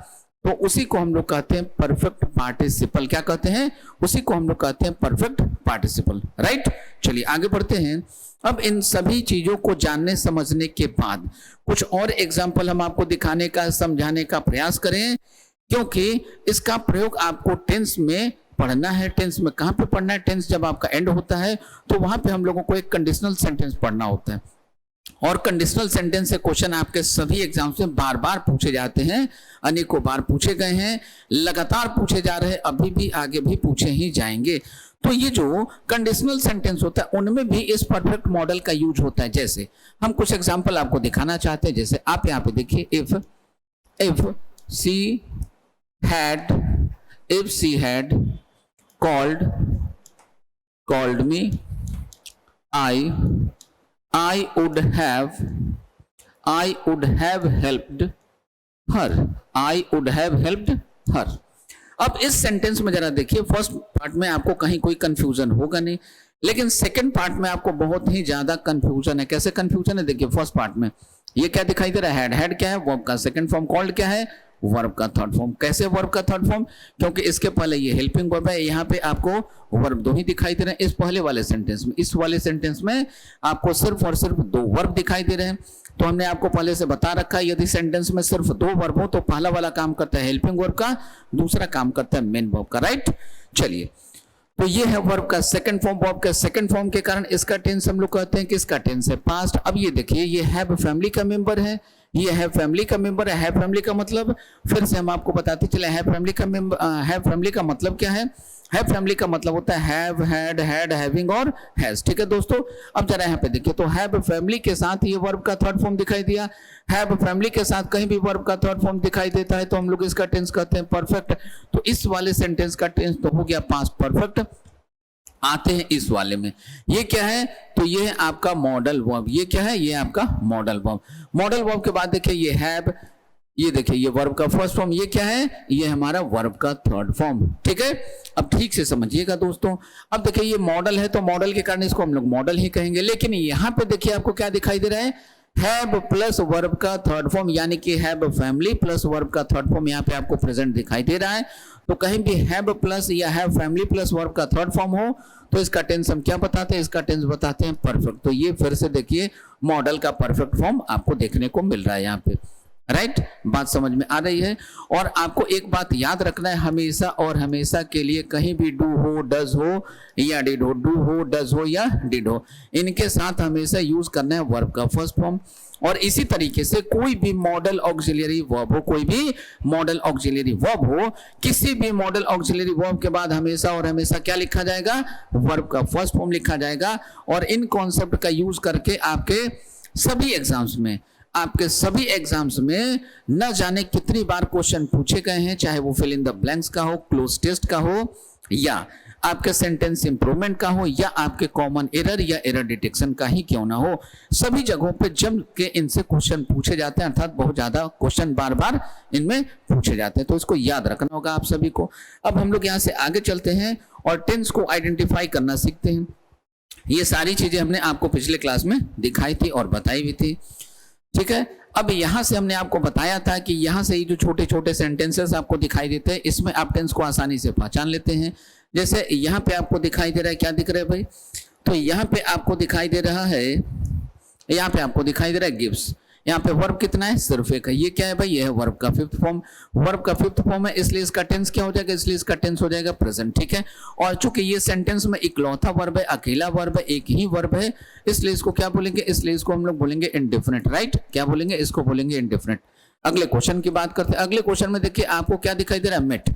तो उसी को हम लोग कहते हैं परफेक्ट पार्टिसिपल। क्या कहते हैं, उसी को हम लोग कहते हैं परफेक्ट पार्टिसिपल, राइट। चलिए आगे बढ़ते हैं। अब इन सभी चीजों को जानने समझने के बाद कुछ और एग्जाम्पल हम आपको दिखाने का, समझाने का प्रयास करें, क्योंकि इसका प्रयोग आपको टेंस में पढ़ना है। टेंस में कहां पे पढ़ना है, टेंस जब आपका एंड होता है तो वहां पे हम लोगों को एक कंडीशनल सेंटेंस पढ़ना होता है, और कंडीशनल सेंटेंस से क्वेश्चन आपके सभी एग्जाम्स में बार बार पूछे जाते हैं, अनेकों बार पूछे गए हैं, लगातार पूछे जा रहे हैं, अभी भी आगे भी पूछे ही जाएंगे। तो ये जो कंडीशनल सेंटेंस होता है उनमें भी इस परफेक्ट मॉडल का यूज होता है। जैसे हम कुछ एग्जाम्पल आपको दिखाना चाहते हैं, जैसे आप यहाँ पे देखिए, if she had called me, I would have helped her। अब इस सेंटेंस में जरा देखिए, फर्स्ट पार्ट में आपको कहीं कोई कंफ्यूजन होगा नहीं, लेकिन सेकंड पार्ट में आपको बहुत ही ज्यादा कंफ्यूजन है। कैसे कंफ्यूजन है, देखिए फर्स्ट पार्ट में ये क्या दिखाई दे रहा है, हैड क्या है, वर्ब का सेकंड फॉर्म, कॉल्ड क्या है, वर्ब का थर्ड फॉर्म। कैसे वर्ब का थर्ड फॉर्म, क्योंकि इसके पहले ये हेल्पिंग वर्ब है, यहाँ पे आपको वर्ब दो ही दिखाई दे रहे हैं इस पहले वाले सेंटेंस में। इस वाले सेंटेंस में आपको सिर्फ और सिर्फ दो वर्ब दिखाई दे रहे हैं। तो हमने आपको पहले से बता रखा है, यदि सेंटेंस में सिर्फ दो वर्ब हो तो पहला वाला काम करता है हेल्पिंग वर्ब का, दूसरा काम करता है मेन वर्ब का, राइट। चलिए तो ये है वर्ब का सेकंड फॉर्म। वर्ब का सेकंड फॉर्म के कारण इसका टेंस हम लोग कहते हैं कि इसका टेंस है पास्ट। अब ये देखिए, ये हैव फैमिली का मेंबर है, ये है फैमिली का मेंबर है। हैव फैमिली का मतलब, फिर से हम आपको बताते चले, हैव फैमिली का मेंबर, हैव फैमिली का मतलब क्या है, हैव फैमिली का मतलब होता है हैव, हैड, हैड, हैविंग और हैज, ठीक है दोस्तों। अब जरा यहाँ पे देखिए, तो हैव फैमिली के साथ ये वर्ब का थर्ड फॉर्म दिखाई दिया। हैव फैमिली के साथ कहीं भी वर्ब का थर्ड फॉर्म दिखाई देता है तो हम लोग इसका टेंस कहते हैं परफेक्ट। तो इस वाले सेंटेंस का टेंस तो हो गया पास्ट परफेक्ट। आते हैं इस वाले में, ये क्या है, तो ये है आपका मॉडल वर्ब। ये क्या है, ये आपका मॉडल वर्ब। मॉडल वर्ब के बाद देखिए ये हैव, ये देखिए ये वर्ब का फर्स्ट फॉर्म, ये क्या है, ये हमारा वर्ब का थर्ड फॉर्म, ठीक है। अब ठीक से समझिएगा दोस्तों। अब देखिए ये मॉडल है तो मॉडल के कारण इसको हम लोग मॉडल ही कहेंगे, लेकिन यहाँ पे देखिए आपको क्या दिखाई दे रहा है, हैव प्लस वर्ब का थर्ड फॉर्म, यानी कि हैव फैमिली प्लस वर्ब का थर्ड फॉर्म यहाँ पे आपको प्रेजेंट दिखाई दे रहा है। तो कहीं भी हैव प्लस या हैव फैमिली प्लस वर्ब का थर्ड फॉर्म हो तो इसका टेंस हम क्या बताते हैं, इसका टेंस बताते हैं परफेक्ट। तो ये फिर से देखिए मॉडल का परफेक्ट फॉर्म आपको देखने को मिल रहा है यहाँ पे। राइट, बात समझ में आ रही है। और आपको एक बात याद रखना है, हमेशा और हमेशा के लिए कहीं भी डू हो, डज हो या डिड हो, डू हो, डज हो या डिड हो, इनके साथ हमेशा यूज करना है वर्ब का फर्स्ट फॉर्म। और इसी तरीके से कोई भी मॉडल ऑक्सिलरी वर्ब हो, कोई भी मॉडल ऑक्सिलरी वर्ब हो, किसी भी मॉडल ऑक्सिलरी वर्ब के बाद हमेशा और हमेशा क्या लिखा जाएगा, वर्ब का फर्स्ट फॉर्म लिखा जाएगा। और इन कॉन्सेप्ट का यूज करके आपके सभी एग्जाम्स में न जाने कितनी बार क्वेश्चन पूछे गए हैं, चाहे वो फिल इन द ब्लैंक्स का हो, क्लोज टेस्ट का हो, या आपके सेंटेंस इंप्रूवमेंट का हो, या आपके कॉमन एरर या एरर डिटेक्शन का ही क्यों ना हो, सभी जगहों पे जम के इनसे क्वेश्चन पूछे जाते हैं, अर्थात बहुत ज्यादा क्वेश्चन बार बार इनमें पूछे जाते हैं। तो इसको याद रखना होगा आप सभी को। अब हम लोग यहाँ से आगे चलते हैं और टेंस को आइडेंटिफाई करना सीखते हैं। ये सारी चीजें हमने आपको पिछले क्लास में दिखाई थी और बताई भी थी, ठीक है। अब यहां से हमने आपको बताया था कि यहां से ये जो छोटे छोटे सेंटेंसेस आपको दिखाई देते हैं, इसमें आप टेंस को आसानी से पहचान लेते हैं। जैसे यहां पे आपको दिखाई दे रहा है, क्या दिख रहा है भाई, तो यहां पे आपको दिखाई दे रहा है, यहां पे आपको दिखाई दे रहा है गिव्स। यहाँ पे वर्ब कितना है, सिर्फ एक है। ये क्या है भाई, ये है वर्ब का फिफ्थ फॉर्म। वर्ब का फिफ्थ फॉर्म है, इसलिए इसका टेंस क्या हो जाएगा, इसलिए इसका टेंस हो जाएगा प्रेजेंट, ठीक है। और चूंकि ये सेंटेंस में इकलौता वर्ब है, अकेला वर्ब है, एक ही वर्ब है, इसलिए इसको क्या बोलेंगे, इसलिए इसको हम लोग बोलेंगे इंडिफिनिट, राइट। क्या बोलेंगे, इसको बोलेंगे इंडिफिनिट। अगले क्वेश्चन की बात करते हैं। अगले क्वेश्चन में देखिए आपको क्या दिखाई दे रहा है, मेट।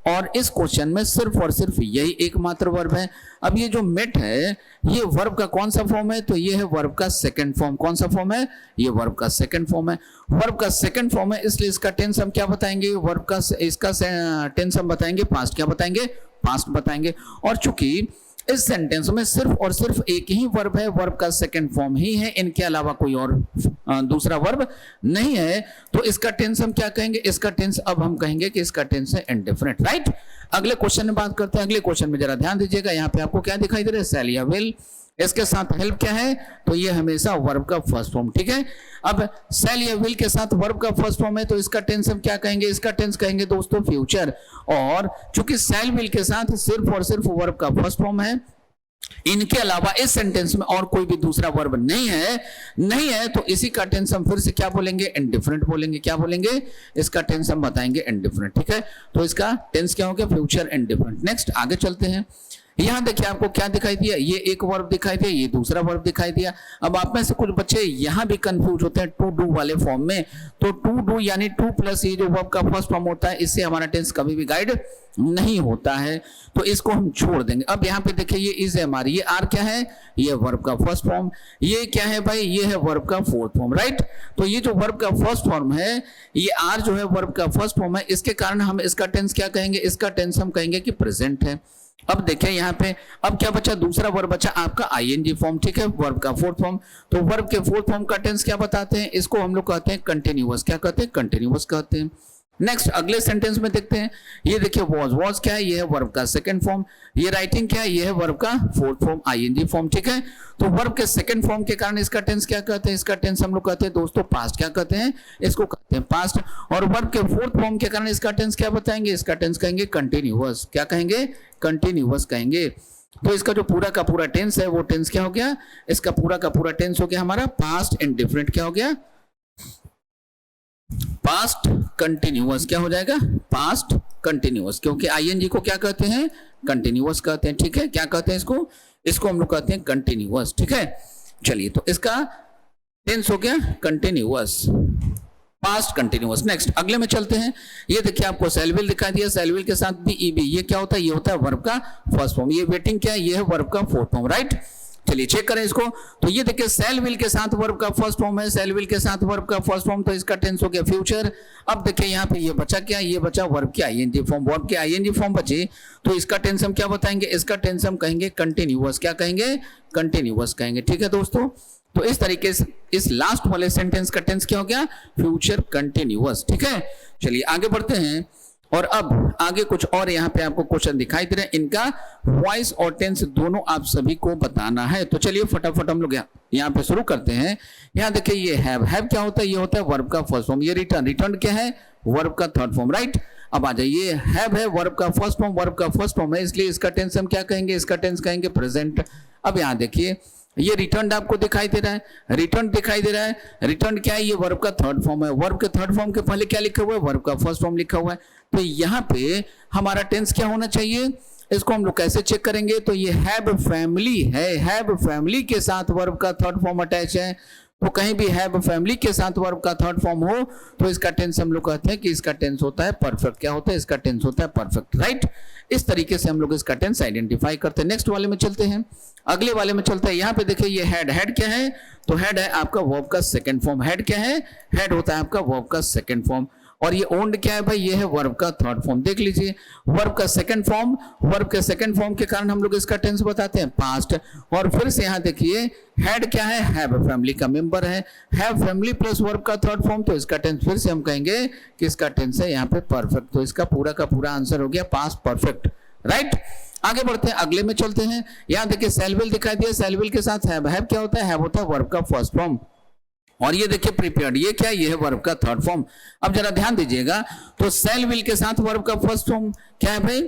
और इस क्वेश्चन में सिर्फ और सिर्फ यही एकमात्र वर्ब है। अब ये जो मेट है, ये वर्ब का कौन सा फॉर्म है, तो ये है वर्ब का सेकंड फॉर्म। कौन सा फॉर्म है, ये वर्ब का सेकंड फॉर्म है। वर्ब का सेकंड फॉर्म है, इसलिए इसका टेंस हम क्या बताएंगे, वर्ब का इसका टेंस हम बताएंगे पास्ट। क्या बताएंगे, पास्ट बताएंगे। और चूंकि इस सेंटेंस में सिर्फ और सिर्फ एक ही वर्ब है, वर्ब का सेकंड फॉर्म ही है, इनके अलावा कोई और दूसरा वर्ब नहीं है, तो इसका टेंस हम क्या कहेंगे, इसका टेंस अब हम कहेंगे कि इसका टेंस है इंडेफिनिट, राइट। अगले क्वेश्चन में बात करते हैं। अगले क्वेश्चन में जरा ध्यान दीजिएगा, यहाँ पे आपको क्या दिखाई दे रहा है, शैल या विल। इसके साथ हेल्प क्या है, तो ये हमेशा वर्ब का फर्स्ट फॉर्म, ठीक है। अब शैल या विल के साथ वर्ब का फर्स्ट फॉर्म है, तो इसका टेंस हम क्या कहेंगे, इसका टेंस कहेंगे दोस्तों फ्यूचर। और चूंकि शैल विल के साथ सिर्फ और सिर्फ वर्ब का फर्स्ट फॉर्म है, इनके अलावा इस सेंटेंस में और कोई भी दूसरा वर्ब नहीं है, तो इसी का टेंस हम फिर से क्या बोलेंगे, इंडिफिनिट बोलेंगे। क्या बोलेंगे, इसका टेंस हम बताएंगे इंडिफिनिट, ठीक है। तो इसका टेंस क्या हो गया, फ्यूचर इंडिफिनिट। नेक्स्ट आगे चलते हैं। यहां देखिए आपको क्या दिखाई दिया, ये एक वर्ब दिखाई दिया, ये दूसरा वर्ब दिखाई दिया। अब आप में से कुछ बच्चे यहां भी कंफ्यूज होते हैं टू डू वाले फॉर्म में। तो टू डू यानी टू प्लस ये जो वर्ब का फर्स्ट फॉर्म होता है, इससे हमारा टेंस कभी भी गाइड नहीं होता है, तो इसको हम छोड़ देंगे। अब यहाँ पे देखिए ये इज है हमारी, ये आर क्या है, ये वर्ब का फर्स्ट फॉर्म। ये क्या है भाई, ये है वर्ब का फोर्थ फॉर्म, राइट। तो ये जो वर्ब का फर्स्ट फॉर्म है, ये आर जो है वर्ब का फर्स्ट फॉर्म है, इसके कारण हम इसका टेंस क्या कहेंगे, इसका टेंस हम कहेंगे कि प्रेजेंट है। अब देखिए यहाँ पे अब क्या बचा, दूसरा वर्ब बचा आपका आईएनजी फॉर्म, ठीक है, वर्ब का फोर्थ फॉर्म। तो वर्ब के फोर्थ फॉर्म का टेंस क्या बताते हैं, इसको हम लोग कहते हैं कंटिन्यूअस। क्या कहते हैं, कंटिन्यूअस कहते हैं। नेक्स्ट अगले सेंटेंस में देखते हैं, ये देखिए वॉज क्या है, ये है वर्ब का सेकंड फॉर्म। ये राइटिंग क्या है, ये है वर्ब का फोर्थ फॉर्म, आईएनजी फॉर्म, ठीक है। तो वर्ब के सेकंड फॉर्म के कारण इसका टेंस क्या कहते हैं, इसका टेंस हम लोग कहते हैं दोस्तों पास्ट। क्या कहते हैं, इसको कहते हैं पास्ट। और वर्ब के फोर्थ फॉर्म के कारण इसका टेंस क्या बताएंगे, इसका टेंस कहेंगे कंटिन्यूअस। क्या कहेंगे, कंटिन्यूअस कहेंगे। तो इसका जो पूरा का पूरा टेंस है, वो टेंस क्या हो गया, इसका पूरा का पूरा टेंस हो गया हमारा पास्ट इंडिफिनिट। क्या हो गया, पास्ट कंटिन्यूअस। क्या हो जाएगा, पास्ट कंटिन्यूअस, क्योंकि आईएनजी को क्या कहते हैं, कंटिन्यूअस कहते हैं, ठीक है। क्या कहते हैं इसको हम लोग कहते हैं कंटिन्यूअस, ठीक है। चलिए, तो इसका टेंस हो गया कंटिन्यूअस, पास्ट कंटिन्यूअस। नेक्स्ट अगले में चलते हैं। ये देखिए आपको शैल विल दिखाई दिया, शैल विल के साथ भी ईबी, ये क्या होता है, ये होता है वर्ब का फर्स्ट फॉर्म। ये वेटिंग क्या है, ये है वर्ब का फोर्थ फॉर्म, राइट। चलिए चेक करें इसको। तो ये देखिए शैल विल के साथ वर्ब का फर्स्ट फॉर्म है, शैल विल के साथ वर्ब का फर्स्ट फॉर्म, तो इसका टेंस हो गया फ्यूचर। अब देखिए यहाँ पे ये बचा क्या, ये बचा वर्ब के आईएनजी फॉर्म। वर्ब के आईएनजी फॉर्म बचे, तो इसका टेंस हम क्या बताएंगे, इसका टेंस हम कहेंगे कंटिन्यूअस। क्या कहेंगे, कंटिन्यूअस कहेंगे, ठीक है दोस्तों। तो इस तरीके से इस लास्ट वाले सेंटेंस का टेंस क्या हो गया, फ्यूचर कंटिन्यूअस, ठीक है। चलिए आगे बढ़ते हैं। और अब आगे कुछ और यहाँ पे आपको क्वेश्चन दिखाई दे रहे हैं, इनका वॉइस और टेंस दोनों आप सभी को बताना है। तो चलिए फटाफट हम लोग यहाँ पे शुरू करते हैं। यहाँ देखिए ये हैव क्या होता है, ये होता है वर्ब का फर्स्ट फॉर्म। ये रिटर्न क्या है, वर्ब का थर्ड फॉर्म, राइट। अब आ जाइए, हैव है वर्ब का फर्स्ट फॉर्म, वर्ब का फर्स्ट फॉर्म है, इसलिए इसका टेंस हम क्या कहेंगे, इसका टेंस कहेंगे प्रेजेंट। अब यहाँ देखिए ये रिटर्न आपको दिखाई दे रहा है, रिटर्न दिखाई दे रहा है। रिटर्न क्या है? ये वर्ब का थर्ड फॉर्म है। वर्ब के थर्ड फॉर्म के पहले क्या लिखा हुआ है? वर्ब का फर्स्ट फॉर्म लिखा हुआ है। तो यहाँ पे हमारा टेंस क्या होना चाहिए? इसको हम लोग कैसे चेक करेंगे? तो ये हैव फैमिली है, हैव फैमिली के साथ वर्ब का थर्ड फॉर्म अटैच है। तो कहीं भी हैव फैमिली के साथ वर्ब का थर्ड फॉर्म हो तो इसका टेंस हम लोग कहते हैं कि इसका टेंस होता है परफेक्ट। क्या होता है? इसका टेंस होता है परफेक्ट, राइट। इस तरीके से हम लोग इसका टेंस आइडेंटिफाई करते हैं। नेक्स्ट वाले में चलते हैं, अगले वाले में चलते हैं। यहाँ पे देखिए ये हेड, हेड क्या है? तो हेड है आपका वर्ब का सेकंड फॉर्म। हेड क्या है? हेड होता है आपका वर्ब का सेकंड फॉर्म। और ये ओन्ड क्या है भाई? ये है वर्ब का थर्ड फॉर्म। देख लीजिए वर्ब का सेकंड फॉर्म, वर्ब के सेकंड फॉर्म के कारण हम लोग इसका टेंस बताते हैं पास्ट। और फिर से यहाँ देखिए हेड क्या है? हैव फैमिली का मेंबर है। हैव फैमिली प्लस वर्ब का थर्ड फॉर्म, तो इसका टेंस फिर से हम कहेंगे कि इसका टेंस है यहाँ पे परफेक्ट। तो इसका पूरा का पूरा आंसर हो गया पास्ट परफेक्ट, राइट। आगे बढ़ते हैं, अगले में चलते हैं। यहाँ देखिए सेल विल दिखाई दिया, सेल विल के साथ हैव, हैव क्या होता है? हैव होता है वर्ब का फर्स्ट फॉर्म। और ये देखिए प्रिपेयर्ड, ये क्या है? ये है वर्ब का थर्ड फॉर्म। अब जरा ध्यान दीजिएगा, तो सेल विल के साथ वर्ब का फर्स्ट फॉर्म क्या है भाई?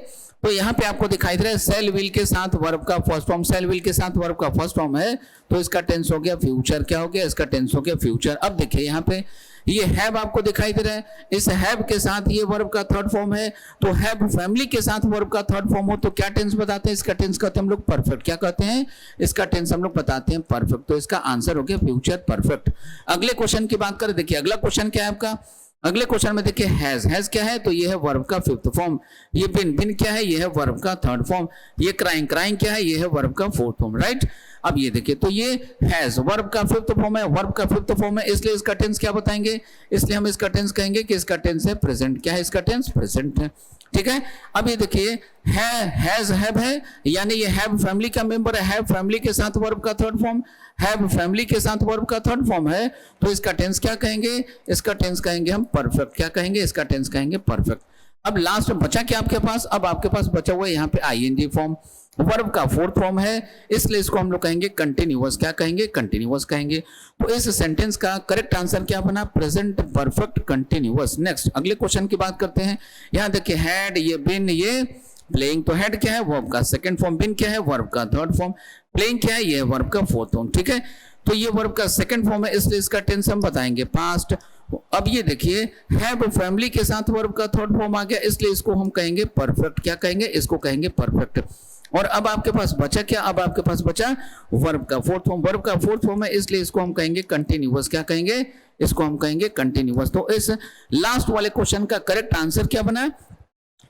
तो यहाँ पे आपको दिखाई दे रहा है सेल विल के साथ वर्ब का फर्स्ट फॉर्म, सेल विल के साथ वर्ब का फर्स्ट फॉर्म है तो इसका टेंस हो गया फ्यूचर। क्या हो गया? इसका टेंस हो गया फ्यूचर। अब देखिए यहाँ पे ये हैव आपको दिखाई दे रहा है, इस हैव के साथ ये वर्ब का थर्ड फॉर्म है। तो हैव फैमिली के साथ वर्ब का थर्ड फॉर्म हो तो क्या टेंस बताते हैं? इसका टेंस कहते हैं हम लोग परफेक्ट। क्या कहते हैं? इसका टेंस हम लोग बताते हैं परफेक्ट। तो इसका आंसर हो गया फ्यूचर परफेक्ट। अगले क्वेश्चन की बात करें, देखिए अगला क्वेश्चन क्या है आपका? अगले क्वेश्चन में देखिए हैज, हैज क्या है? तो ये है वर्ब का फिफ्थ फॉर्म। ये बिन, बिन क्या है? ये है वर्ब का थर्ड फॉर्म। ये क्राइंग, क्राइंग क्या है? ये है वर्ब का फोर्थ फॉर्म, राइट। अब ये देखिए तो ये हैज वर्ब का फिफ्थ फॉर्म है, वर्ब का फिफ्थ फॉर्म है, इसलिए इसका टेंस क्या बताएंगे? इसलिए हम इसका टेंस कहेंगे कि इसका टेंस है प्रेजेंट। क्या है? इसका टेंस प्रेजेंट है, ठीक है। अब ये देखिए है, हैज, हैव है, यानी ये हैव फैमिली का मेंबर है। हैव फैमिली के साथ वर्ब का थर्ड फॉर्म, हैव फैमिली के साथ वर्ब का थर्ड फॉर्म है तो इसका टेंस क्या कहेंगे? इसका टेंस कहेंगे हम परफेक्ट। क्या कहेंगे? इसका टेंस कहेंगे परफेक्ट। अब लास्ट में बचा क्या आपके पास? अब आपके पास बचा हुआ है यहाँ पे आईएनजी फॉर्म, वर्ब का फोर्थ फॉर्म है, इसलिए इसको हम लोग कहेंगे कंटिन्यूअस। क्या कहेंगे? कंटिन्यूअस कहेंगे। तो इस सेंटेंस का करेक्ट आंसर क्या बना? Present perfect continuous. नेक्स्ट अगले क्वेश्चन की बात करते हैं। यहाँ देखिए हैड, ये बिन, ये प्लेइंग। तो हेड क्या है? वर्ब का सेकंड फॉर्म। बिन क्या है? वर्ब का थर्ड फॉर्म। प्लेइंग क्या है? ये वर्ब का फोर्थ फॉर्म, ठीक है। तो ये वर्ब का सेकंड फॉर्म है इसलिए इसका टेंस हम बताएंगे पास्ट। अब ये देखिए हैव फैमिली के साथ वर्ब का थर्ड फॉर्म आ गया इसलिए इसको हम कहेंगे परफेक्ट। क्या कहेंगे? इसको कहेंगे परफेक्ट। और अब आपके पास बचा क्या? अब आपके पास बचा वर्ब का फोर्थ फॉर्म। वर्ब का फोर्थ फॉर्म है इसलिए इसको हम कहेंगे कंटिन्यूअस। क्या कहेंगे? इसको हम कहेंगे कंटिन्यूअस। तो इस लास्ट वाले क्वेश्चन का करेक्ट आंसर क्या बना?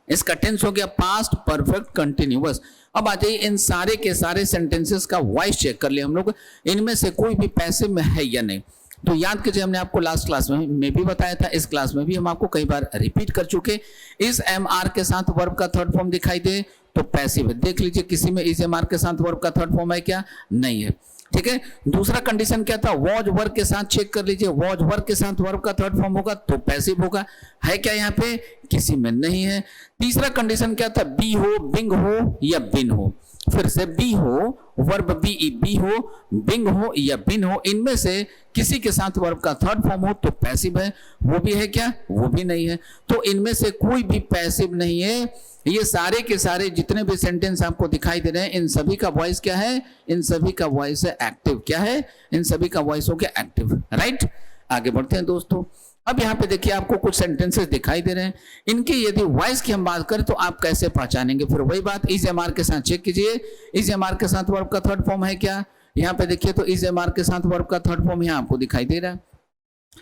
इसका टेंस हो गया पास्ट परफेक्ट कंटिन्यूअस। अब आ जाइए इन सारे के सारे सेंटेंसेस का वॉइस चेक कर लिए हम लोग, इनमें से कोई भी पैसिव में है या नहीं। तो याद कीजिए हमने आपको लास्ट क्लास में भी बताया था, इस क्लास में भी हम आपको कई बार रिपीट कर चुके। इस एम आर के साथ वर्ब का थर्ड फॉर्म दिखाई दे तो पैसिव है। देख लीजिए किसी में इस एम आर के साथ वर्ब का थर्ड फॉर्म है क्या? नहीं है, ठीक है। दूसरा कंडीशन क्या था? वॉज वर्ब के साथ चेक कर लीजिए, वॉज वर्ब के साथ वर्ब का थर्ड फॉर्म होगा तो पैसिव होगा। है क्या यहाँ पे? किसी में नहीं है। तीसरा कंडीशन क्या था? बी हो, बिंग हो या बिन हो। फिर से बी हो, वर्ब बी हो, बिंग हो या बिन हो, इनमें से किसी के साथ वर्ब का थर्ड फॉर्म हो तो पैसिव है। वो भी है क्या? वो भी नहीं है। तो इनमें से कोई भी पैसिव नहीं है। ये सारे के सारे जितने भी सेंटेंस आपको दिखाई दे रहे हैं इन सभी का वॉइस क्या है? इन सभी का वॉइस है एक्टिव। क्या है? इन सभी का वॉइस हो गया एक्टिव, राइट। आगे बढ़ते हैं दोस्तों। अब यहाँ पे देखिए आपको कुछ सेंटेंसेस दिखाई दे रहे हैं, इनकी यदि वॉइस की हम बात करें तो आप कैसे पहचानेंगे? फिर वही बात, इज एम आर के साथ चेक कीजिए, इज एम आर के साथ वर्ब का थर्ड फॉर्म है क्या? यहाँ पे देखिए तो इज एम आर के साथ वर्ब का थर्ड फॉर्म यहाँ आपको दिखाई दे रहा है,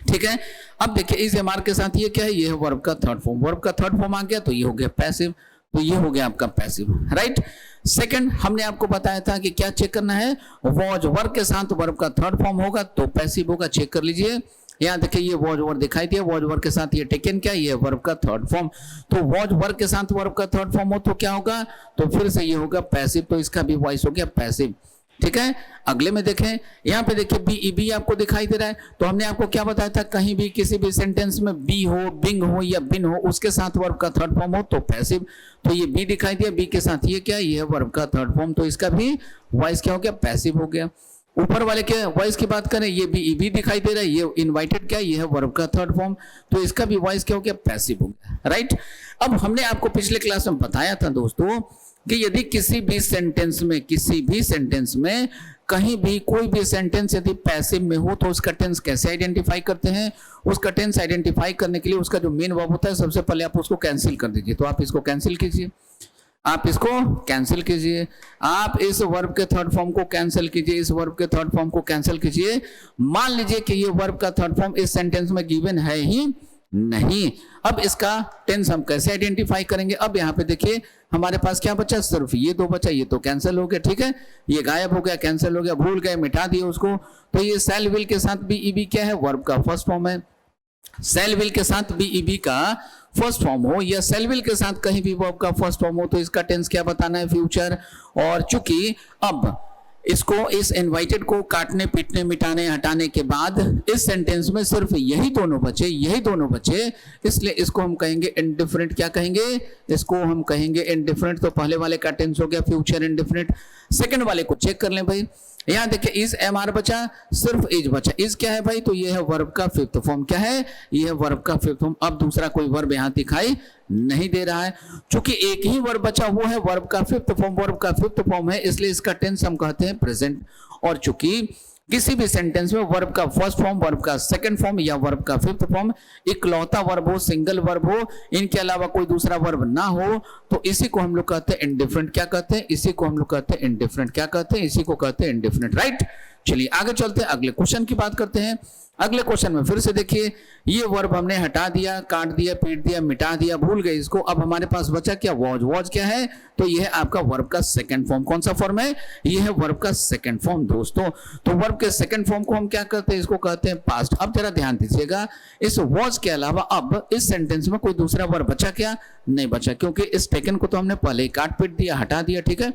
ठीक है। अब देखिए इज एम आर के साथ ये क्या है? ये है वर्ब का थर्ड फॉर्म। वर्ब का थर्ड फॉर्म आ गया तो ये हो गया पैसिव। तो ये हो गया आपका पैसिव, राइट। सेकंड हमने आपको बताया था कि क्या चेक करना है? वॉज वर्ब के साथ वर्ब का थर्ड फॉर्म होगा तो पैसिव होगा। चेक कर लीजिए, यहाँ देखिए ये वॉज वर्ब दिखाई दिया, वॉज वर्ब के साथ ये टेकन क्या? ये वर्ब का थर्ड फॉर्म। तो वॉज वर्ब के साथ वर्ब का थर्ड फॉर्म हो तो क्या होगा? तो फिर से ये होगा पैसिव। तो इसका भी वॉइस हो गया पैसिव, ठीक है। अगले में देखें, यहाँ पे देखिए बी आपको दिखाई दे रहा है। तो हमने आपको क्या बताया था? कहीं भी किसी भी सेंटेंस में बी हो, बिंग हो या बिन हो, उसके साथ वर्ब का थर्ड फॉर्म हो तो पैसिव। तो ये बी दिखाई दिया, बी के साथ ये क्या? ये है वर्ब का थर्ड फॉर्म। तो इसका भी वॉइस क्या हो गया? पैसिव हो गया। ऊपर वाले के वॉइस की बात करें, ये बी दिखाई दे रहा है, ये इनवाइटेड क्या? ये है वर्ब का थर्ड फॉर्म। तो इसका भी वॉइस क्या हो गया? पैसिव हो गया, राइट। अब हमने आपको पिछले क्लास में बताया था दोस्तों कि यदि किसी भी सेंटेंस में कहीं भी कोई भी सेंटेंस यदि पैसिव में हो तो उसका टेंस कैसे आइडेंटिफाई करते हैं? उसका टेंस आइडेंटिफाई करने के लिए उसका जो मेन वर्ब होता है सबसे पहले आप उसको कैंसिल कर दीजिए। तो आप इसको कैंसिल कीजिए, आप इस वर्ब के थर्ड फॉर्म को कैंसिल कीजिए, इस वर्ब के थर्ड फॉर्म को कैंसिल कीजिए। मान लीजिए कि ये वर्ब का थर्ड फॉर्म इस सेंटेंस में गिवन है ही नहीं। अब इसका टेंस हम कैसे आइडेंटिफाई करेंगे? अब यहाँ पे देखिए हमारे पास क्या बचा, सिर्फ ये दो बचा, ये तो कैंसिल हो गया, ठीक है, ये गायब हो गया, कैंसिल हो गया, भूल गए, मिटा दिए उसको। तो ये सेल विल के साथ बीईबी क्या है? वर्ब का फर्स्ट फॉर्म है। सेल विल के साथ बीईबी का फर्स्ट फॉर्म हो या सेल विल के साथ कहीं भी वर्ब का फर्स्ट फॉर्म हो तो इसका टेंस क्या बताना है? फ्यूचर। और चूंकि अब इसको, इस इनवाइटेड को काटने, पीटने, मिटाने, हटाने के बाद इस सेंटेंस में सिर्फ यही दोनों बचे, इसलिए इसको हम कहेंगे इंडिफरेंट। क्या कहेंगे? इसको हम कहेंगे इंडिफरेंट। तो पहले वाले का टेंस हो गया फ्यूचर इंडिफरेंट। सेकंड वाले को चेक कर लें भाई, यहां देखिए इज एमआर बचा, सिर्फ इज बचा। इज क्या है भाई? तो ये है वर्ब का फिफ्थ फॉर्म। क्या है? ये है वर्ब का फिफ्थ फॉर्म। अब दूसरा कोई वर्ब यहां दिखाई नहीं दे रहा है, क्योंकि एक ही वर्ब बचा, वो है वर्ब का फिफ्थ फॉर्म। वर्ब का फिफ्थ फॉर्म है इसलिए इसका टेंस हम कहते हैं प्रेजेंट। और चूंकि किसी भी सेंटेंस में वर्ब का फर्स्ट फॉर्म, वर्ब का सेकंड फॉर्म या वर्ब का फिफ्थ फॉर्म इकलौता वर्ब हो, सिंगल वर्ब हो, इनके अलावा कोई दूसरा वर्ब ना हो तो इसी को हम लोग कहते हैं इंडिफरेंट। क्या कहते हैं? इसी को हम लोग कहते हैं इंडिफरेंट। क्या कहते हैं? इसी को कहते हैं इंडिफरेंट, राइट। चलिए आगे चलते हैं, अगले क्वेश्चन की बात करते हैं। अगले क्वेश्चन में फिर से देखिए ये वर्ब हमने हटा दिया, काट दिया, पीट दिया, मिटा दिया, भूल गए इसको। अब हमारे पास बचा क्या? वॉज। वॉज क्या है? तो ये है आपका वर्ब का सेकंड फॉर्म। कौन सा फॉर्म है? ये है वर्ब का सेकंड फॉर्म दोस्तों। तो वर्ब के सेकंड फॉर्म को हम क्या करते हैं? इसको कहते हैं पास्ट। अब जरा ध्यान दीजिएगा, इस वॉज के अलावा अब इस सेंटेंस में कोई दूसरा वर्ब बचा क्या? नहीं बचा, क्योंकि इस टेकन को तो हमने पहले ही काट पीट दिया, हटा दिया, ठीक है,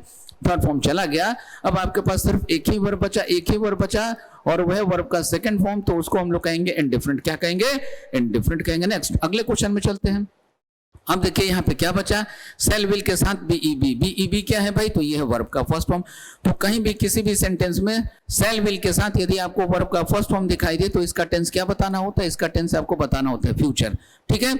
थर्ड फॉर्म चला गया। अब आपके पास सिर्फ एक ही वर्ब बचा, और वह वर्ब का सेकंड फॉर्म, तो उसको हम लोग कहेंगे इंडिफरेंट। क्या कहेंगे? इंडिफरेंट कहेंगे। नेक्स्ट अगले क्वेश्चन में चलते हैं। अब देखिए यहाँ पे क्या बचा? सेल विल के साथ बीईबी। बीईबी क्या है भाई? तो ये है वर्ब का फर्स्ट फॉर्म। तो कहीं भी किसी भी सेंटेंस में सेल विल के साथ यदि आपको वर्ब का फर्स्ट फॉर्म दिखाई दे तो इसका टेंस क्या बताना होता है? इसका टेंस आपको बताना होता है फ्यूचर, ठीक है।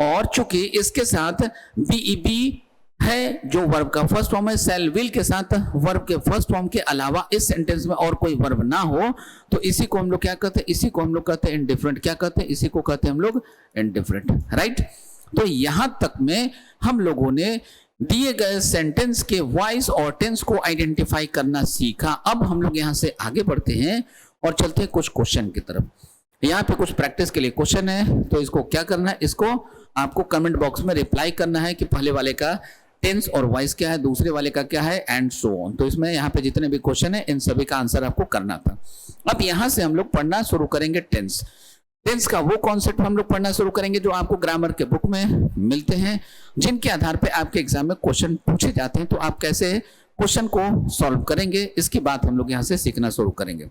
और चूंकि इसके साथ बीईबी है जो वर्ब का फर्स्ट फॉर्म है, सेल विल के साथ वर्ब के फर्स्ट फॉर्म के अलावा इस सेंटेंस में और कोई वर्ब ना हो तो इसी को हम लोग क्या कहते हैं? इसी को हम लोग कहते हैं इंडिफरेंट। क्या कहते हैं? इसी को कहते हैं हम लोग इंडिफरेंट, राइट। तो यहां तक में हम लोगों ने दिए गए सेंटेंस के वॉइस और टेंस को आइडेंटिफाई करना सीखा। अब हम लोग यहां से आगे बढ़ते हैं और चलते हैं कुछ क्वेश्चन की तरफ। यहाँ पे कुछ प्रैक्टिस के लिए क्वेश्चन है, तो इसको क्या करना है? इसको आपको कमेंट बॉक्स में रिप्लाई करना है कि पहले वाले का टेंस और वॉइस क्या है, दूसरे वाले का क्या है, एंड सो ऑन। तो इसमें यहाँ पे जितने भी क्वेश्चन है इन सभी का आंसर आपको करना था। अब यहां से हम लोग पढ़ना शुरू करेंगे टेंस। टेंस का वो कॉन्सेप्ट हम लोग पढ़ना शुरू करेंगे जो आपको ग्रामर के बुक में मिलते हैं, जिनके आधार पे आपके एग्जाम में क्वेश्चन पूछे जाते हैं। तो आप कैसे क्वेश्चन को सॉल्व करेंगे, इसकी बात हम लोग यहाँ से सीखना शुरू करेंगे।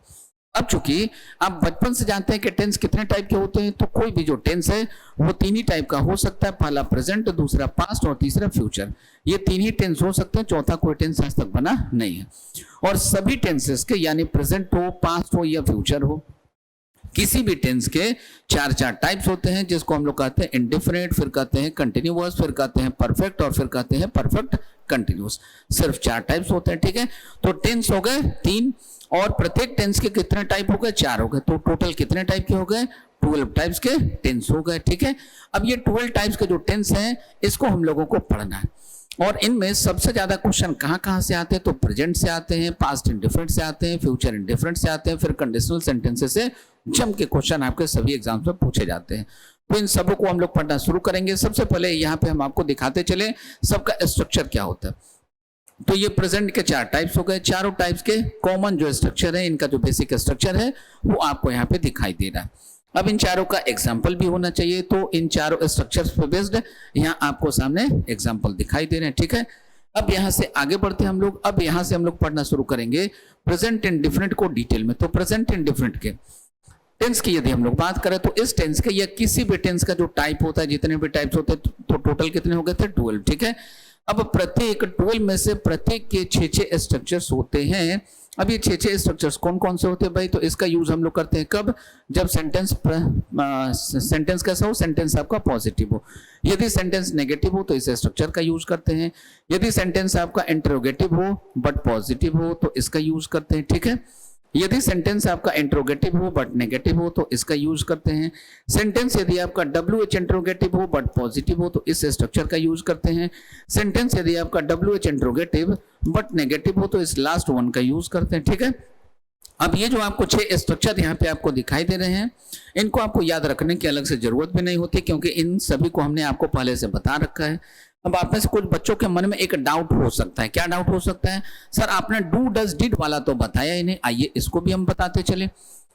अब चूंकि आप बचपन से जानते हैं कि टेंस कितने टाइप के होते हैं, तो कोई भी जो टेंस है वो तीन ही टाइप का हो सकता है। पहला प्रेजेंट, दूसरा पास्ट और तीसरा फ्यूचर। ये तीन ही टेंस हो सकते हैं, चौथा कोई टेंस आज तक बना नहीं है। और सभी टेंसेस के, यानी प्रेजेंट हो, पास्ट हो या फ्यूचर हो, किसी भी टेंस के चार टाइप्स होते हैं, जिसको हम लोग कहते हैं इंडिफरेंट, फिर कहते हैं कंटिन्यूअस, फिर कहते हैं परफेक्ट और फिर कहते हैं परफेक्ट कंटिन्यूअस। सिर्फ 4 टाइप्स होते हैं, ठीक है। तो टेंस हो गए 3 और प्रत्येक टेंस के कितने टाइप हो गए? 4 हो गए। तो टोटल कितने टाइप के हो गए? 12 टाइप्स के टेंस हो गए, ठीक है। अब ये 12 टाइप्स के जो टेंस हैं इसको हम लोगों को पढ़ना है, और इनमें सबसे ज्यादा क्वेश्चन कहाँ से आते हैं? तो प्रेजेंट से आते हैं, पास्ट इंडिफरेंट से आते हैं, फ्यूचर इंडिफरेंट से आते हैं, फिर कंडीशनल सेंटेंसेस से जम के क्वेश्चन आपके सभी एग्जाम्स में पूछे जाते हैं। तो इन सबों को हम लोग पढ़ना शुरू करेंगे। सबसे पहले यहाँ पे हम आपको दिखाते चले सबका स्ट्रक्चर क्या होता है। तो ये प्रेजेंट के 4 टाइप्स हो गए। चारों टाइप्स के कॉमन जो स्ट्रक्चर है, इनका जो बेसिक स्ट्रक्चर है वो आपको यहाँ पे दिखाई दे रहा है। अब इन चारों का एग्जाम्पल भी होना चाहिए, तो इन चारों स्ट्रक्चर्स पे बेस्ड यहाँ आपको सामने एग्जाम्पल दिखाई दे रहे हैं, ठीक है। अब यहाँ से आगे बढ़ते हैं हम लोग। अब यहाँ से हम लोग पढ़ना शुरू करेंगे प्रेजेंट इंडिफरेंट को डिटेल में। तो प्रेजेंट इंडिफरेंट के टेंस की यदि हम लोग बात करें तो इस टेंस के या किसी भी टेंस का जो टाइप होता है, जितने भी टाइप्स होते हैं, तो टोटल कितने हो गए थे? 12, ठीक है। अब प्रत्येक 12 में से प्रत्येक के 6 स्ट्रक्चर्स होते हैं। अब ये 6 स्ट्रक्चर्स कौन कौन से होते हैं भाई? तो इसका यूज हम लोग करते हैं कब? जब सेंटेंस कैसा हो? सेंटेंस आपका पॉजिटिव हो। यदि सेंटेंस नेगेटिव हो तो इस स्ट्रक्चर का यूज करते हैं। यदि सेंटेंस आपका इंटरोगेटिव हो बट पॉजिटिव हो तो इसका यूज करते हैं, ठीक है। यदि सेंटेंस आपका इंट्रोगेटिव हो बट नेगेटिव हो तो इसका यूज करते हैं। सेंटेंस यदि आपका WH इंट्रोगेटिव हो बट पॉजिटिव हो तो इस स्ट्रक्चर का यूज करते हैं। सेंटेंस यदि आपका WH इंट्रोगेटिव बट नेगेटिव हो तो इस लास्ट वन का यूज करते हैं, ठीक है। अब ये जो आपको 6 स्ट्रक्चर यहाँ पे आपको दिखाई दे रहे हैं, इनको आपको याद रखने की अलग से जरूरत भी नहीं होती, क्योंकि इन सभी को हमने आपको पहले से बता रखा है। अब आप में से कुछ बच्चों के मन में एक डाउट हो सकता है। क्या डाउट हो सकता है? सर आपने डू डज डिड वाला तो बताया ही नहीं, आइए इसको भी हम बताते चले।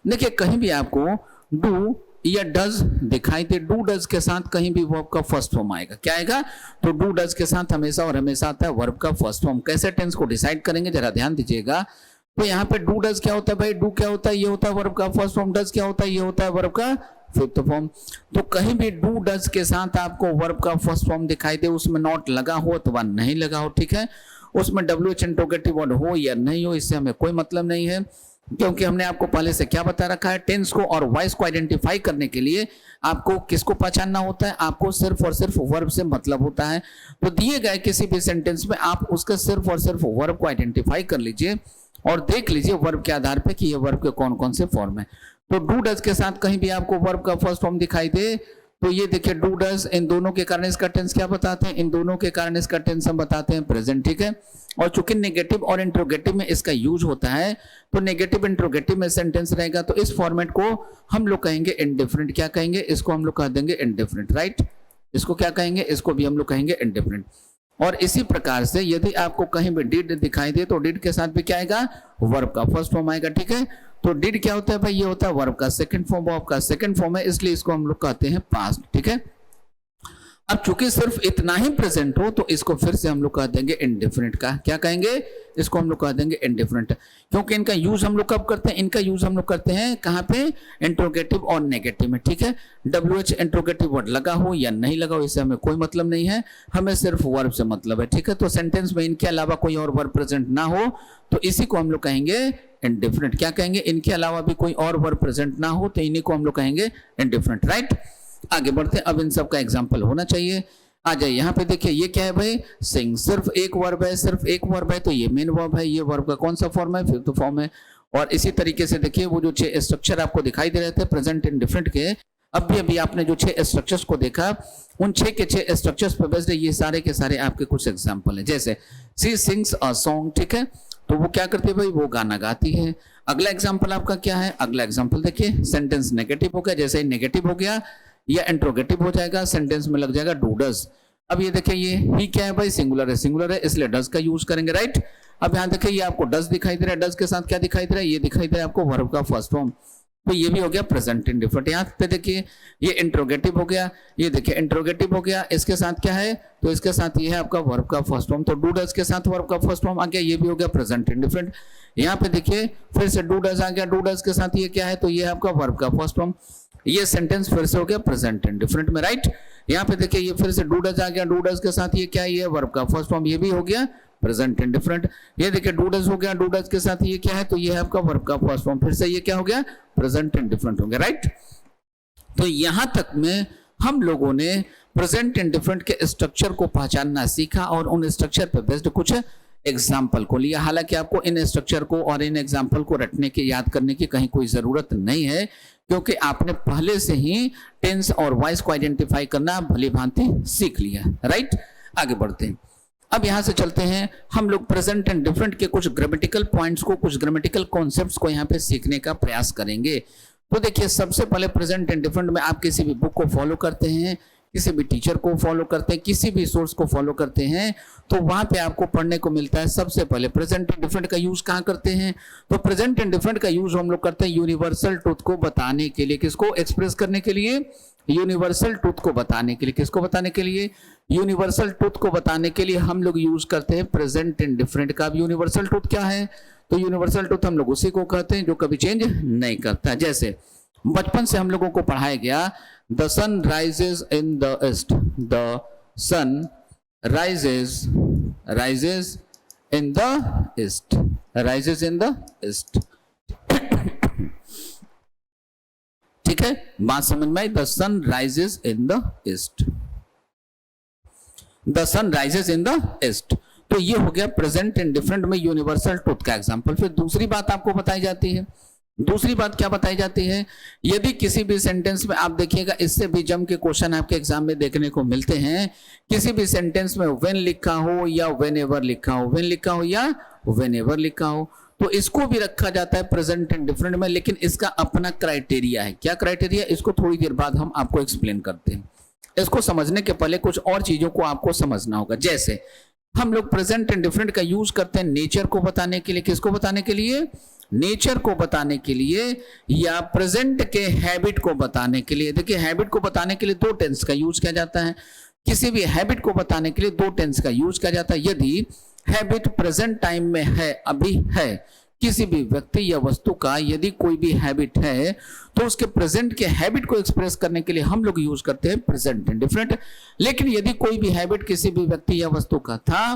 देखिए कहीं भी आपको डू या डज दिखाई दे, डू डज के साथ कहीं भी वर्ब का फर्स्ट फॉर्म आएगा। क्या आएगा? तो डू डज के साथ हमेशा और हमेशा आता है वर्ब का फर्स्ट फॉर्म। कैसे टेंस को डिसाइड करेंगे जरा ध्यान दीजिएगा। तो यहाँ पे डू डज क्या होता है भाई? डू क्या होता है? ये होता है वर्ब का फर्स्ट फॉर्म। डज क्या होता है? ये होता है वर्ब का फिफ्थ फॉर्म। तो कहीं भी डू डज के साथ आपको वर्ब का फर्स्ट फॉर्म दिखाई दे, उसमें नॉट लगा हो अथवा नहीं लगा हो, ठीक है, उसमें WH इंट्रोगेटिव वर्ड हो या नहीं हो, इससे हमें कोई मतलब नहीं है, क्योंकि हमने आपको पहले से क्या बता रखा है, टेंस को और वॉइस को आइडेंटिफाई करने के लिए आपको किसको पहचानना होता है? आपको सिर्फ और सिर्फ वर्ब से मतलब होता है। तो दिए गए किसी भी सेंटेंस में आप उसका सिर्फ और सिर्फ वर्ब को आइडेंटिफाई कर लीजिए और देख लीजिए वर्ब के आधार पे कि ये वर्ब के कौन कौन से फॉर्म है। तो डू डज के साथ कहीं भी आपको वर्ब का फर्स्ट फॉर्म दिखाई दे तो ये देखिए डू डज, इन दोनों के कारण इसका टेंस क्या बताते हैं? इन दोनों के कारण इसका टेंस हम बताते हैं प्रेजेंट, ठीक है। और चूंकि नेगेटिव और इंट्रोगेटिव में इसका यूज होता है तो नेगेटिव इंट्रोगेटिव में सेंटेंस रहेगा, तो इस फॉर्मेट को हम लोग कहेंगे इंडिफरेंट। क्या कहेंगे? इसको हम लोग कह देंगे इंडिफरेंट, राइट। इसको क्या कहेंगे? इसको भी हम लोग कहेंगे इंडिफरेंट। और इसी प्रकार से यदि आपको कहीं भी डिड दिखाई दे तो डिड के साथ भी क्या आएगा? वर्ब का फर्स्ट फॉर्म आएगा, ठीक है। तो डिड क्या होता है भाई? ये होता है वर्ब का सेकंड फॉर्म, वर्ब का सेकंड फॉर्म है, इसलिए इसको हम लोग कहते हैं पास्ट, ठीक है। अब चूंकि सिर्फ इतना ही प्रेजेंट हो तो इसको फिर से हम लोग कह देंगे इंडिफरेंट का। क्या कहेंगे? इसको हम लोग कह देंगे इंडिफरेंट, क्योंकि इनका यूज हम लोग कब करते हैं? इनका यूज हम लोग करते हैं कहाँ पे? इंट्रोगेटिव और नेगेटिव में, ठीक है। WH इंट्रोगेटिव वर्ड लगा हो या नहीं लगा हो इससे हमें कोई मतलब नहीं है, हमें सिर्फ वर्ब से मतलब है, ठीक है। तो सेंटेंस में इनके अलावा कोई और वर्ब प्रेजेंट ना हो तो इसी को हम लोग कहेंगे इंडिफरेंट। क्या कहेंगे? इनके अलावा भी कोई और वर्ब प्रेजेंट ना हो तो इन्हीं को हम लोग कहेंगे इंडिफरेंट, राइट। आगे बढ़ते हैं। अब इन सब का एग्जाम्पल होना चाहिए। आ जाइए यहाँ पे देखिए ये क्या है भाई? सिंग। सिर्फ एक वर्ब है, सिर्फ एक वर्ब है, तो ये मेन वर्ब है। ये वर्ब का कौन सा फॉर्म है? फिफ्थ फॉर्म है। और इसी तरीके से देखिए वो जो 6 स्ट्रक्चर आपको दिखाई दे रहे थे प्रेजेंट इंडिफरेंट के, अभी आपने जो 6 स्ट्रक्चर्स को देखा उन 6 के 6 स्ट्रक्चर्स पर बेस्ड ये सारे के सारे आपके कुछ एग्जाम्पल है। जैसे सी सिंग्स अ सॉन्ग, ठीक है, तो वो क्या करती है भाई? वो गाना गाती है। अगला एग्जाम्पल आपका क्या है? अगला एग्जाम्पल देखिए, सेंटेंस नेगेटिव हो गया, जैसे नेगेटिव हो गया या इंट्रोगेटिव हो जाएगा, सेंटेंस में लग जाएगा डू डज। अब ये देखिए ये ही क्या है भाई? सिंगुलर है, सिंगुलर है इसलिए डज का यूज करेंगे, राइट। अब यहाँ देखिए ये आपको डज दिखाई दे रहा है, डज के साथ क्या दिखाई दे रहा है? ये दिखाई दे रहा है आपको वर्ब का फर्स्ट फॉर्म, तो ये भी हो गया प्रेजेंट इंडिफरेंट। यहाँ पे देखिए ये इंट्रोगेटिव हो गया, ये देखिए इंट्रोगेटिव हो गया, इसके साथ क्या है? तो इसके साथ ये है आपका वर्ब का फर्स्ट फॉर्म, तो डू डज के साथ वर्ब का फर्स्ट फॉर्म आ गया, ये भी हो गया प्रेजेंट इंडिफरेंट। यहाँ पे देखिए फिर से डू डज आ गया, डू डज के साथ ये क्या है? तो ये है आपका वर्ब का फर्स्ट फॉर्म, ये सेंटेंस फिर से हो गया प्रेजेंट इंडिफरेंट में, राइट। यहाँ पे देखिए ये फिर से डू डज आ गया, डू डज के साथ ये क्या है? ये वर्ब का फर्स्ट फॉर्म, ये भी हो गया प्रेजेंट इंडिफरेंट। ये देखिए डू डज हो गया, डू डज के साथ ये क्या है? तो ये है आपका वर्ब का फर्स्ट फॉर्म, फिर से ये क्या हो गया? प्रेजेंट इंडिफरेंट हो गया, राइट। तो यहां तक में हम लोगों ने प्रेजेंट इंडिफरेंट के स्ट्रक्चर को पहचानना सीखा और उन स्ट्रक्चर पर बेस्ड कुछ एग्जाम्पल को लिया। हालांकि आपको इन स्ट्रक्चर को और इन एग्जाम्पल को रटने की, याद करने की कहीं कोई जरूरत नहीं है, क्योंकि आपने पहले से ही टेंस और वॉइस को आइडेंटिफाई करना भली भांति सीख लिया, राइट। आगे बढ़ते हैं। अब यहां से चलते हैं हम लोग प्रेजेंट एंड डिफरेंट के कुछ ग्रामेटिकल पॉइंट्स को, कुछ ग्रामेटिकल कॉन्सेप्ट्स को यहाँ पे सीखने का प्रयास करेंगे। तो देखिए सबसे पहले प्रेजेंट एंड डिफरेंट में आप किसी भी बुक को फॉलो करते हैं, किसी भी टीचर को फॉलो करते हैं, किसी भी सोर्स को फॉलो करते हैं, तो वहां पे आपको पढ़ने को मिलता है सबसे पहले प्रेजेंट एंड डिफरेंट का यूज कहाँ करते हैं? तो प्रेजेंट एंड डिफरेंट का यूज हम लोग करते हैं यूनिवर्सल ट्रूथ को बताने के लिए। किसको एक्सप्रेस करने के लिए? यूनिवर्सल ट्रूथ को बताने के लिए। किसको बताने के लिए? यूनिवर्सल ट्रूथ को बताने के लिए हम लोग यूज करते हैं प्रेजेंट एंड डिफरेंट का। अब यूनिवर्सल ट्रूथ क्या है? तो यूनिवर्सल ट्रूथ हम लोग उसी को कहते हैं जो कभी चेंज नहीं करता। जैसे बचपन से हम लोगों को पढ़ाया गया the sun rises in the east, the sun rises, rises in the east, rises in the east। ठीक है, बात समझ में आई। The sun rises in the east, the sun rises in the east. तो ये हो गया प्रेजेंट इंडिफरेंट में यूनिवर्सल ट्रुथ का एग्जांपल। फिर दूसरी बात आपको बताई जाती है। दूसरी बात क्या बताई जाती है, यदि किसी भी सेंटेंस में आप देखिएगा, इससे भी जम के क्वेश्चन आपके एग्जाम में देखने को मिलते हैं। किसी भी सेंटेंस में व्हेन लिखा हो या व्हेनेवर लिखा हो, व्हेन लिखा हो या व्हेनेवर लिखा हो, तो इसको भी रखा जाता है प्रेजेंट इंडिफरेंट में, लेकिन इसका अपना क्राइटेरिया है। क्या क्राइटेरिया, इसको थोड़ी देर बाद हम आपको एक्सप्लेन करते हैं। इसको समझने के पहले कुछ और चीजों को आपको समझना होगा। जैसे हम लोग प्रेजेंट इंडिफरेंट का यूज करते हैं नेचर को बताने के लिए। किसको बताने के लिए, नेचर को बताने के लिए, या प्रेजेंट के हैबिट को बताने के लिए। देखिए, हैबिट को बताने के लिए दो टेंस का यूज किया जाता है। किसी भी हैबिट को बताने के लिए दो टेंस का यूज किया जाता है। यदि हैबिट प्रेजेंट टाइम में है, अभी है, किसी भी व्यक्ति या वस्तु का यदि कोई भी हैबिट है, तो उसके प्रेजेंट के हैबिट को एक्सप्रेस करने के लिए हम लोग यूज करते हैं प्रेजेंट इंडिफरेंट। लेकिन यदि कोई भी हैबिट किसी भी व्यक्ति या वस्तु का था,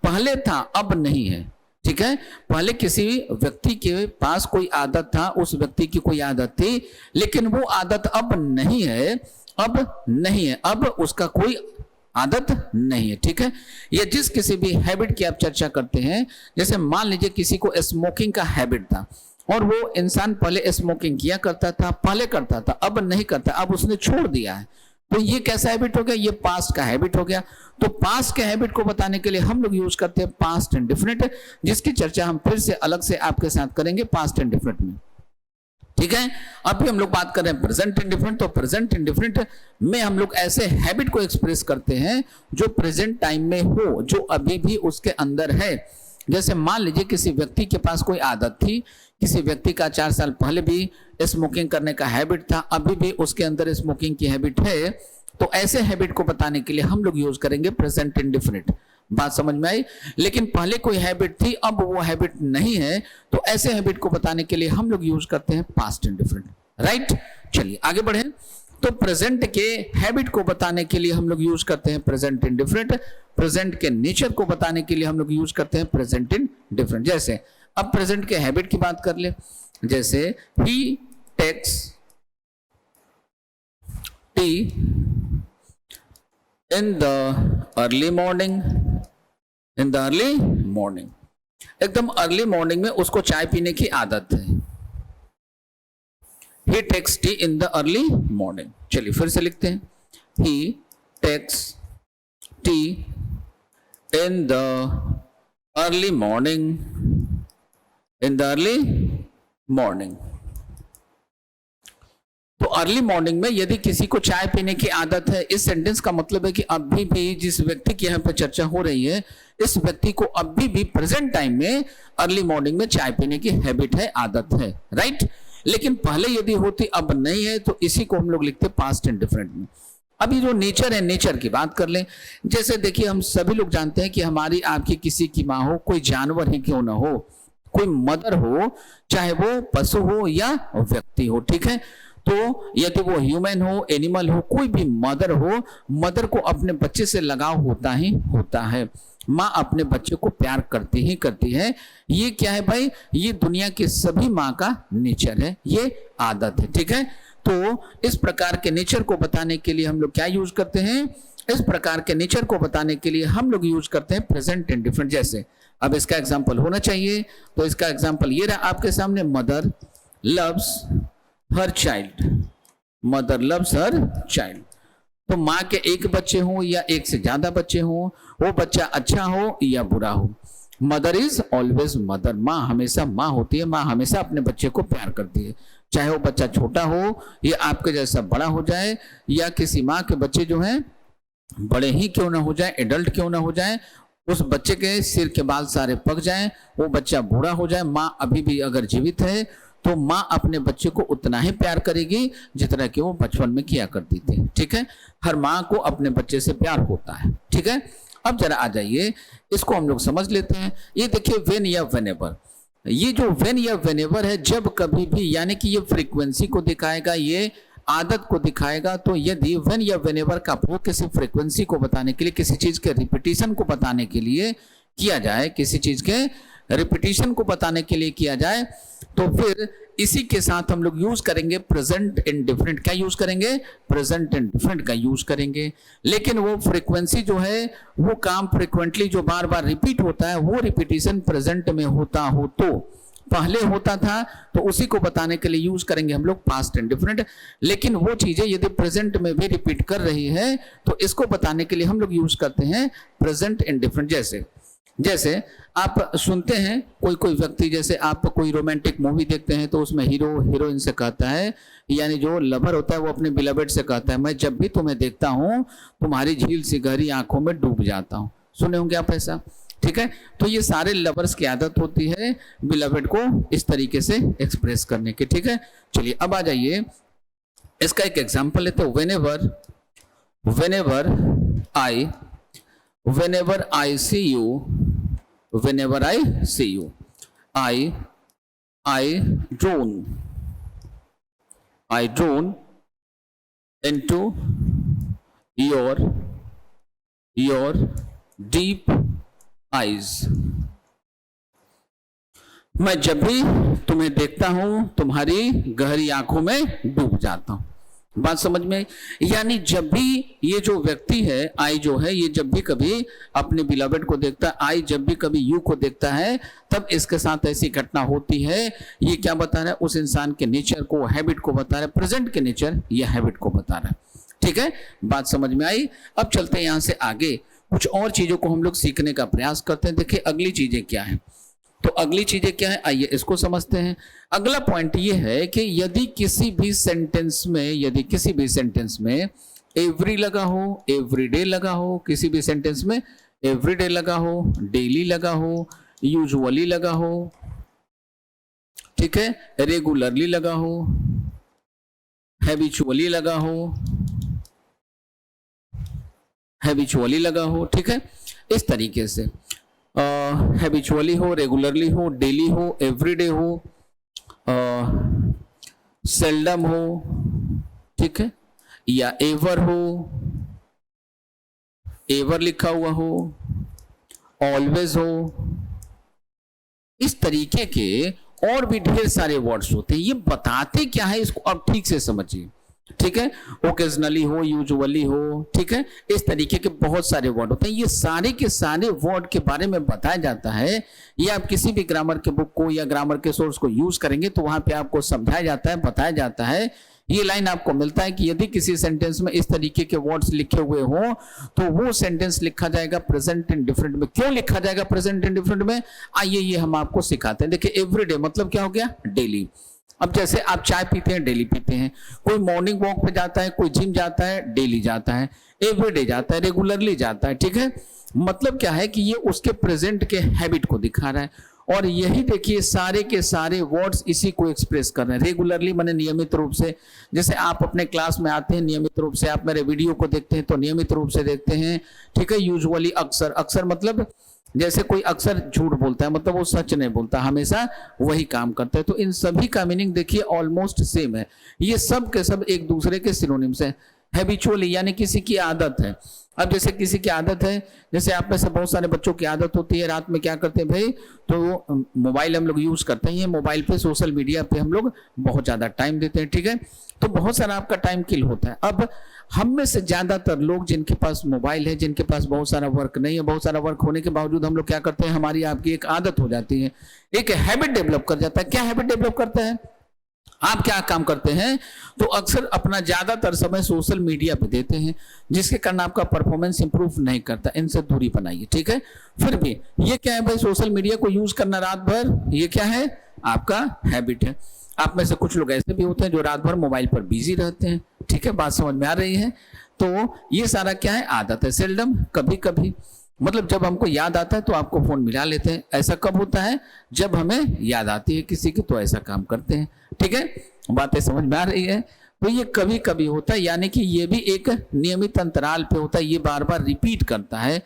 पहले था, अब नहीं है, ठीक है, पहले किसी व्यक्ति के पास कोई आदत था, उस व्यक्ति की कोई आदत थी, लेकिन वो आदत अब नहीं है, अब नहीं है, अब उसका कोई आदत नहीं है, ठीक है। या जिस किसी भी हैबिट की आप चर्चा करते हैं, जैसे मान लीजिए किसी को स्मोकिंग का हैबिट था और वो इंसान पहले स्मोकिंग किया करता था, पहले करता था, अब नहीं करता, अब उसने छोड़ दिया है, तो ये कैसा हैबिट हो गया, ये पास्ट का हैबिट हो गया। तो पास्ट के हैबिट को बताने के लिए हम लोग यूज करते हैं पास्ट इंडिफरेंट, जिसकी चर्चा हम फिर से अलग से आपके साथ करेंगे पास्ट इंडिफरेंट में, ठीक है। अभी हम लोग बात कर रहे हैं प्रेजेंट इंडिफरेंट। तो प्रेजेंट इंडिफरेंट में हम लोग ऐसे हैबिट को एक्सप्रेस करते हैं जो प्रेजेंट टाइम में हो, जो अभी भी उसके अंदर है। जैसे मान लीजिए किसी व्यक्ति के पास कोई आदत थी, किसी व्यक्ति का 4 साल पहले भी स्मोकिंग करने का हैबिट था, अभी भी उसके अंदर स्मोकिंग की हैबिट है, तो ऐसे हैबिट को बताने के लिए हम लोग यूज करेंगे प्रेजेंट इंडिफरेंट। बात समझ में आई। लेकिन पहले कोई हैबिट थी, अब वो हैबिट नहीं है, तो ऐसे हैबिट को बताने के लिए हम लोग यूज करते हैं पास्ट इंडिफरेंट, राइट। चलिए आगे बढ़े। तो प्रेजेंट के हैबिट को बताने के लिए हम लोग यूज करते हैं प्रेजेंट इंडिफरेंट। प्रेजेंट के नेचर को बताने के लिए हम लोग यूज करते हैं प्रेजेंट इंडिफरेंट। जैसे अब प्रेजेंट के हैबिट की बात कर ले, जैसे ही takes tea in the early morning, in the early morning, एकदम अर्ली मॉर्निंग में उसको चाय पीने की आदत है। He takes tea in the early morning। चलिए फिर से लिखते हैं, He takes tea in the early morning, in the early morning। तो अर्ली मॉर्निंग में यदि किसी को चाय पीने की आदत है, इस सेंटेंस का मतलब है कि अभी भी जिस व्यक्ति की यहाँ पर चर्चा हो रही है, इस व्यक्ति को अभी भी प्रेजेंट टाइम में अर्ली मॉर्निंग में चाय पीने की हैबिट है, आदत है, राइट। लेकिन पहले यदि होती, अब नहीं है, तो इसी को हम लोग लिखते पास्ट इंडिफरेंट में। अभी जो नेचर है, नेचर की बात कर लें। जैसे देखिए, हम सभी लोग जानते हैं कि हमारी आपकी किसी की माँ हो, कोई जानवर ही क्यों ना हो, कोई मदर हो, चाहे वो पशु हो या व्यक्ति हो, ठीक है। तो यदि वो ह्यूमन हो, एनिमल हो, कोई भी मदर हो, मदर को अपने बच्चे से लगाव होता ही होता है। माँ अपने बच्चे को प्यार करती ही करती है। ये क्या है भाई, ये दुनिया के सभी माँ का नेचर है, ये आदत है, ठीक है। तो इस प्रकार के नेचर को बताने के लिए हम लोग क्या यूज करते हैं, इस प्रकार के नेचर को बताने के लिए हम लोग यूज करते हैं प्रेजेंट इंडिफरेंट। जैसे अब इसका एग्जाम्पल होना चाहिए, तो इसका एग्जाम्पल ये रहा आपके सामने, mother loves her child, mother loves her child. तो माँ के एक बच्चे हों या एक से ज्यादा बच्चे हों, वो बच्चा अच्छा हो या बुरा हो, मदर इज ऑलवेज मदर, माँ हमेशा माँ होती है, माँ हमेशा अपने बच्चे को प्यार करती है, चाहे वो बच्चा छोटा हो या आपके जैसा बड़ा हो जाए, या किसी माँ के बच्चे जो हैं बड़े ही क्यों ना हो जाए, एडल्ट क्यों ना हो जाए, उस बच्चे के सिर के बाल सारे पक जाएं, वो बच्चा बूढ़ा हो जाए, माँ अभी भी अगर जीवित है, तो माँ अपने बच्चे को उतना ही प्यार करेगी जितना कि वो बचपन में किया करती थी, ठीक है। हर माँ को अपने बच्चे से प्यार होता है, ठीक है। अब जरा आ जाइए, इसको हम लोग समझ लेते हैं। ये देखिए, व्हेन या व्हेनेवर, ये जो व्हेन या व्हेनेवर है, जब कभी भी, यानी कि ये फ्रीक्वेंसी को दिखाएगा, ये आदत को दिखाएगा। तो यदि व्हेन या व्हेनेवर का प्रयोग किसी फ्रीक्वेंसी को बताने के लिए, किसी चीज के रिपीटिशन को बताने के लिए किया जाए, किसी चीज के रिपीटिशन को बताने के लिए किया जाए, तो फिर इसी के साथ हम लोग यूज करेंगे प्रेजेंट इंडिफरेंट। क्या यूज करेंगे? प्रेजेंट इंडिफरेंट का यूज करेंगे। लेकिन वो फ्रीक्वेंसी जो है, वो काम फ्रीक्वेंटली जो बार बार रिपीट होता है, वो रिपीटिशन प्रेजेंट में होता हो तो पहले होता था, तो उसी को बताने के लिए यूज करेंगे हम लोग पास्ट इंडिफरेंट। लेकिन वो चीजें यदि प्रेजेंट में भी रिपीट कर रही है, तो इसको बताने के लिए हम लोग यूज करते हैं प्रेजेंट इंडिफरेंट। जैसे आप सुनते हैं कोई कोई व्यक्ति, जैसे आप कोई रोमांटिक मूवी देखते हैं तो उसमें हीरो हीरोइन से कहता है, यानी जो लवर होता है वो अपने बिलवेड से कहता है, मैं जब भी तुम्हें देखता हूं तुम्हारी झील सी गहरी आंखों में डूब जाता हूं। सुने होंगे आप ऐसा, ठीक है। तो ये सारे लवर्स की आदत होती है बिलवेड को इस तरीके से एक्सप्रेस करने की, ठीक है। चलिए अब आ जाइए, इसका एक एग्जांपल लेते हैं। whenever I see you, I drawn into your deep eyes। मैं जब भी तुम्हें देखता हूं तुम्हारी गहरी आंखों में डूब जाता हूं। बात समझ में? यानी जब भी ये जो व्यक्ति है, आई जो है, ये जब भी कभी अपने बिलवेड को देखता है, आई जब भी कभी यू को देखता है, तब इसके साथ ऐसी घटना होती है। ये क्या बता रहा है? उस इंसान के नेचर को, हैबिट को बता रहा है, प्रेजेंट के नेचर या हैबिट को बता रहा है, ठीक है। बात समझ में आई? अब चलते हैं यहां से आगे, कुछ और चीजों को हम लोग सीखने का प्रयास करते हैं। देखिए अगली चीजें क्या है, तो अगली चीजें क्या है, आइए इसको समझते हैं। अगला पॉइंट ये है कि यदि किसी भी सेंटेंस में एवरी लगा हो, एवरीडे लगा हो, किसी भी सेंटेंस में एवरीडे लगा हो, डेली लगा हो, यूजुअली लगा हो, ठीक है, रेगुलरली लगा हो, हैबिचुअली लगा हो, ठीक है, इस तरीके से हैबिचुअली हो, रेगुलरली हो, डेली हो, एवरीडे हो, सेल्डम हो, ठीक है, या एवर हो, एवर लिखा हुआ हो, ऑलवेज हो, इस तरीके के और भी ढेर सारे वर्ड्स होते हैं। ये बताते क्या है इसको अब ठीक से समझिए, ठीक है। ओकेजनली हो, यूजुअली हो, ठीक है, इस तरीके के बहुत सारे वर्ड होते हैं। ये सारे के सारे वर्ड के बारे में बताया जाता है। ये आप किसी भी ग्रामर के बुक को या ग्रामर के सोर्स को यूज करेंगे तो वहां पे आपको समझाया जाता है, बताया जाता है। ये लाइन आपको मिलता है कि यदि किसी सेंटेंस में इस तरीके के वर्ड्स लिखे हुए हो तो वो सेंटेंस लिखा जाएगा प्रेजेंट इंडिफरेंट में। क्यों लिखा जाएगा प्रेजेंट इंडिफरेंट में? आइए ये हम आपको सिखाते हैं। देखिए एवरीडे मतलब क्या हो गया? डेली। अब जैसे आप चाय पीते हैं, डेली पीते हैं, कोई मॉर्निंग वॉक पे जाता है, कोई जिम जाता है, डेली जाता है, एवरीडे जाता है, रेगुलरली जाता है, ठीक है। मतलब क्या है कि ये उसके प्रेजेंट के हैबिट को दिखा रहा है। और यही देखिए सारे के सारे वर्ड्स इसी को एक्सप्रेस कर रहे हैं। रेगुलरली माने नियमित रूप से, जैसे आप अपने क्लास में आते हैं नियमित रूप से, आप मेरे वीडियो को देखते हैं तो नियमित रूप से देखते हैं, ठीक है। यूजुअली अक्सर, अक्सर मतलब जैसे कोई अक्सर झूठ बोलता है मतलब वो सच नहीं बोलता, हमेशा वही काम करता है। तो इन सभी का मीनिंग देखिए ऑलमोस्ट सेम है। ये सब के सब एक दूसरे के सिनोनिम्स है। हैबिचुअली यानी किसी की आदत है। अब जैसे किसी की आदत है, जैसे आप में से बहुत सारे बच्चों की आदत होती है रात में क्या करते हैं भाई, तो मोबाइल हम लोग यूज करते हैं। ये मोबाइल पे, सोशल मीडिया पे हम लोग बहुत ज्यादा टाइम देते हैं, ठीक है। तो बहुत सारा आपका टाइम किल होता है। अब हम में से ज्यादातर लोग जिनके पास मोबाइल है, जिनके पास बहुत सारा वर्क नहीं है, बहुत सारा वर्क होने के बावजूद हम लोग क्या करते हैं, हमारी आपकी एक आदत हो जाती है, एक हैबिट डेवलप कर जाता है। क्या हैबिट डेवलप करता है? आप क्या काम करते हैं तो अक्सर अपना ज्यादातर समय सोशल मीडिया पे देते हैं, जिसके कारण आपका परफॉर्मेंस इंप्रूव नहीं करता। इनसे दूरी बनाइए, ठीक है। फिर भी ये क्या है भाई, सोशल मीडिया को यूज करना रात भर, ये क्या है? आपका हैबिट है। आप में से कुछ लोग ऐसे भी होते हैं जो रात भर मोबाइल पर बिजी रहते हैं, ठीक है। बात समझ में आ रही है? तो ये सारा क्या है? आदत है। सेल्डम, कभी कभी, मतलब जब हमको याद आता है तो आपको फोन मिला लेते हैं। ऐसा कब होता है? जब हमें याद आती है किसी की, तो ऐसा काम करते हैं, ठीक है। बातें समझ में आ रही है? तो ये कभी कभी होता है, यानी कि ये भी एक नियमित अंतराल पे होता है, ये बार बार रिपीट करता है,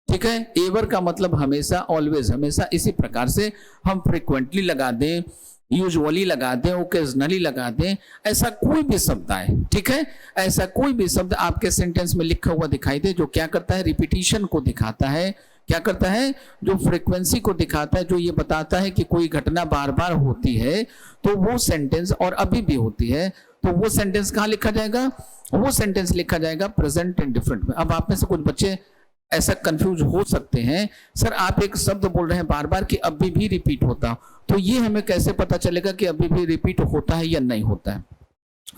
ठीक है। एवर का मतलब हमेशा, ऑलवेज हमेशा। इसी प्रकार से हम फ्रिक्वेंटली लगा दें यूजुअली लगा दें, ओकेजनली लगा दें, ऐसा कोई भी शब्द आए, ठीक है, ऐसा कोई भी शब्द आपके सेंटेंस में लिखा हुआ दिखाई दे जो क्या करता है, रिपीटिशन को दिखाता है, क्या करता है, जो फ्रीक्वेंसी को दिखाता है, जो ये बताता है कि कोई घटना बार बार होती है, तो वो सेंटेंस, और अभी भी होती है, तो वो सेंटेंस कहाँ लिखा जाएगा, वो सेंटेंस लिखा जाएगा प्रेजेंट इंडिफरेंट में। अब आप में से कुछ बच्चे ऐसा कंफ्यूज हो सकते हैं, सर आप एक शब्द बोल रहे हैं बार बार कि अभी भी रिपीट होता, तो ये हमें कैसे पता चलेगा कि अभी भी रिपीट होता है या नहीं होता है।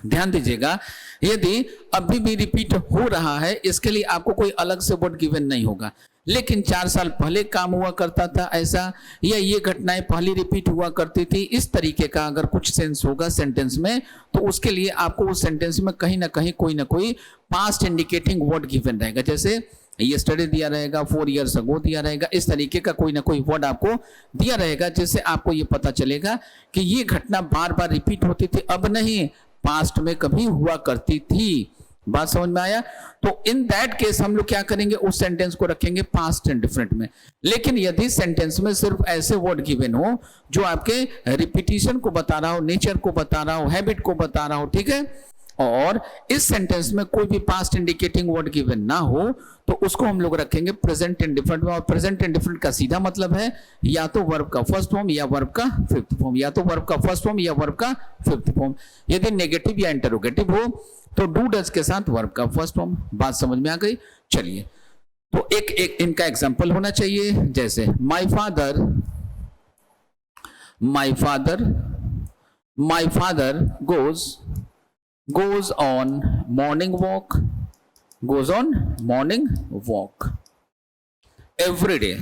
ध्यान दीजिएगा, यदि अभी भी रिपीट हो रहा है, इसके लिए आपको कोई अलग से वर्ड गिवन नहीं होगा, लेकिन 4 साल पहले काम हुआ करता था ऐसा, या ये घटनाएं पहले रिपीट हुआ करती थी, इस तरीके का अगर कुछ सेंस होगा सेंटेंस में, तो उसके लिए आपको उस सेंटेंस में कहीं ना कहीं कोई ना कोई पास्ट इंडिकेटिंग वर्ड गिवन रहेगा। जैसे यस्टरडे दिया रहेगा, 4 years ago दिया रहेगा, इस तरीके का कोई ना कोई वर्ड आपको दिया रहेगा, जिससे आपको ये पता चलेगा कि ये घटना बार बार रिपीट होती थी, अब नहीं, पास्ट में कभी हुआ करती थी। बात समझ में आया? तो इन दैट केस हम लोग क्या करेंगे, उस सेंटेंस को रखेंगे पास्ट इंडिफरेंट में। लेकिन यदि सेंटेंस में सिर्फ ऐसे वर्ड गिवन हो जो आपके रिपीटिशन को बता रहा हो, नेचर को बता रहा हो, हैबिट को बता रहा हो, ठीक है, और इस सेंटेंस में कोई भी पास्ट इंडिकेटिंग वर्ड गिवन ना हो, तो उसको हम लोग रखेंगे प्रेजेंट इंडिफरेंट में। और प्रेजेंट इंडिफरेंट का सीधा मतलब है या तो वर्ब का फर्स्ट फॉर्म या वर्ब का फिफ्थ फॉर्म, या तो वर्ब का फर्स्ट फॉर्म या वर्ब का फिफ्थ फॉर्म। यदि नेगेटिव या इंटरोगेटिव हो तो डू डज के साथ वर्ब का फर्स्ट फॉर्म। बात समझ में आ गई? चलिए, तो एक इनका एग्जाम्पल होना चाहिए, जैसे my father goes on morning walk every day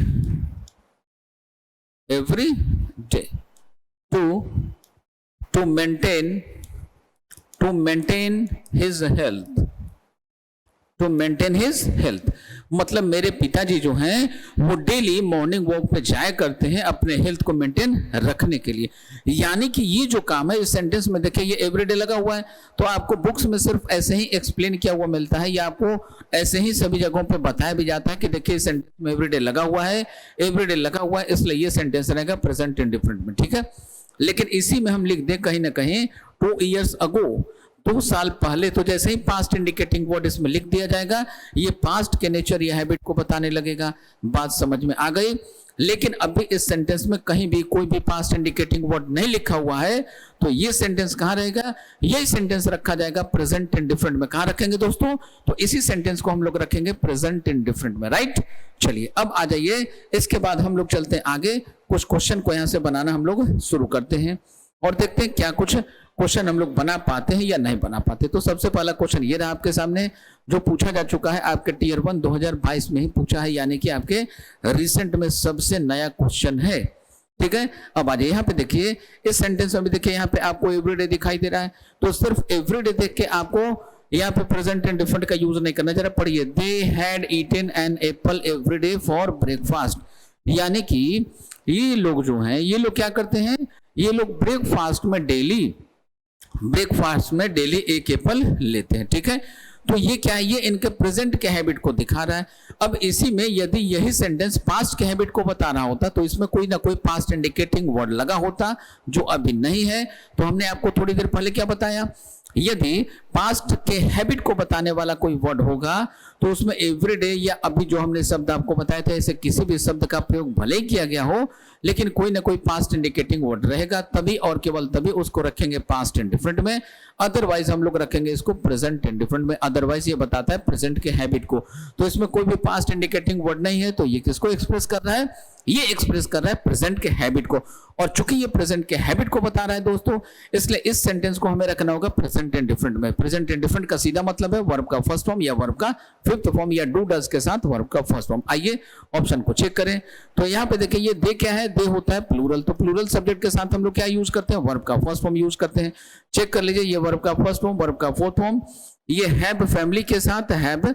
to maintain his health। मतलब मेरे पिताजी जो हैं वो डेली मॉर्निंग वॉक पे जाया करते हैं अपने हेल्थ को मेंटेन रखने के लिए। यानी कि ये जो काम है इस सेंटेंस में देखिए, ये एवरीडे लगा हुआ है, तो आपको बुक्स में सिर्फ ऐसे ही एक्सप्लेन किया हुआ मिलता है, या आपको ऐसे ही सभी जगहों पे बताया भी जाता है कि देखिए इस सेंटेंस में एवरीडे लगा हुआ है, इसलिए ये सेंटेंस रहेगा प्रेजेंट इंडिफरेंट में, ठीक है। लेकिन इसी में हम लिख दें कहीं ना कहीं 2 years ago, 2 साल पहले, तो जैसे ही पास्ट इंडिकेटिंग वर्ड इसमें लिख दिया जाएगा, ये पास्ट के नेचर या हैबिट को बताने लगेगा। बात समझ में आ गई? लेकिन अभी इस सेंटेंस में कहीं भी कोई भी पास्ट इंडिकेटिंग वर्ड नहीं लिखा हुआ है, तो ये सेंटेंस कहाँ रहेगा, यही सेंटेंस रखा जाएगा प्रेजेंट इंडिफरेंट में। कहाँ रखेंगे दोस्तों? तो इसी सेंटेंस को हम लोग रखेंगे प्रेजेंट इंडिफरेंट में, राइट। चलिए अब आ जाइए, इसके बाद हम लोग चलते हैं आगे, कुछ क्वेश्चन को यहाँ से बनाना हम लोग शुरू करते हैं और देखते हैं क्या कुछ क्वेश्चन हम लोग बना पाते हैं या नहीं बना पाते। तो सबसे पहला क्वेश्चन ये रहा आपके सामने, जो पूछा जा चुका है आपके टीयर 1 2022 में ही पूछा है, यानी कि आपके रिसेंट में सबसे नया क्वेश्चन है, ठीक है। अब आ जाइए यहाँ पे देखिए, इस सेंटेंस में भी देखिए यहाँ पे आपको एवरीडे दिखाई दे रहा है, तो सिर्फ एवरीडे देख के आपको यहाँ पे प्रेजेंट इंडिफरेंट का यूज नहीं करना। जरा पढ़िए, they had eaten an apple everyday for breakfast. यानी कि ये लोग जो हैं, ये लोग क्या करते हैं, ये लोग ब्रेकफास्ट में डेली एक एप्पल लेते हैं, ठीक है। तो ये क्या है, ये इनके प्रेजेंट के हैबिट को दिखा रहा है। अब इसी में यदि यही सेंटेंस पास्ट के हैबिट को बता रहा होता, तो इसमें कोई ना कोई पास्ट इंडिकेटिंग वर्ड लगा होता, जो अभी नहीं है। तो हमने आपको थोड़ी देर पहले क्या बताया, यदि पास्ट के हैबिट को बताने वाला कोई वर्ड होगा, तो उसमें एवरीडे या अभी जो हमने शब्द आपको बताए थे, ऐसे किसी भी शब्द का प्रयोग भले ही किया गया हो, लेकिन कोई ना कोई पास्ट इंडिकेटिंग वर्ड रहेगा, तभी और केवल तभी उसको रखेंगे पास्ट इंडिफरेंट में। अदरवाइज हम लोग रखेंगे इसको प्रेजेंट इंडिफरेंट में। अदरवाइज ये बताता है प्रेजेंट के हैबिट को, तो इसमें कोई भी पास्ट इंडिकेटिंग वर्ड नहीं है, तो ये किसको एक्सप्रेस कर रहा है, ये एक्सप्रेस कर रहा है प्रेजेंट के हैबिट को। और चूंकि ये प्रेजेंट के हैबिट को बता रहा है दोस्तों, इसलिए इस सेंटेंस को हमें रखना होगा प्रेजेंट इंडिफरेंट में। प्रेजेंट इंडिफरेंट का सीधा मतलब है वर्ब का फर्स्ट फॉर्म या वर्ब का फिफ्थ फॉर्म, या डू डज के साथ वर्ब का फर्स्ट फॉर्म। आइए ऑप्शन को चेक करें, तो यहाँ पे देखिए ये दे क्या है, दे होता है प्लूरल, तो प्लूरल सब्जेक्ट के साथ हम लोग क्या यूज करते हैं, वर्ब का फर्स्ट फॉर्म यूज करते हैं। चेक कर लीजिए, ये वर्ब का फर्स्ट फॉर्म, वर्ब का फोर्थ फॉर्म। ये हैव फैमिली के साथ हैव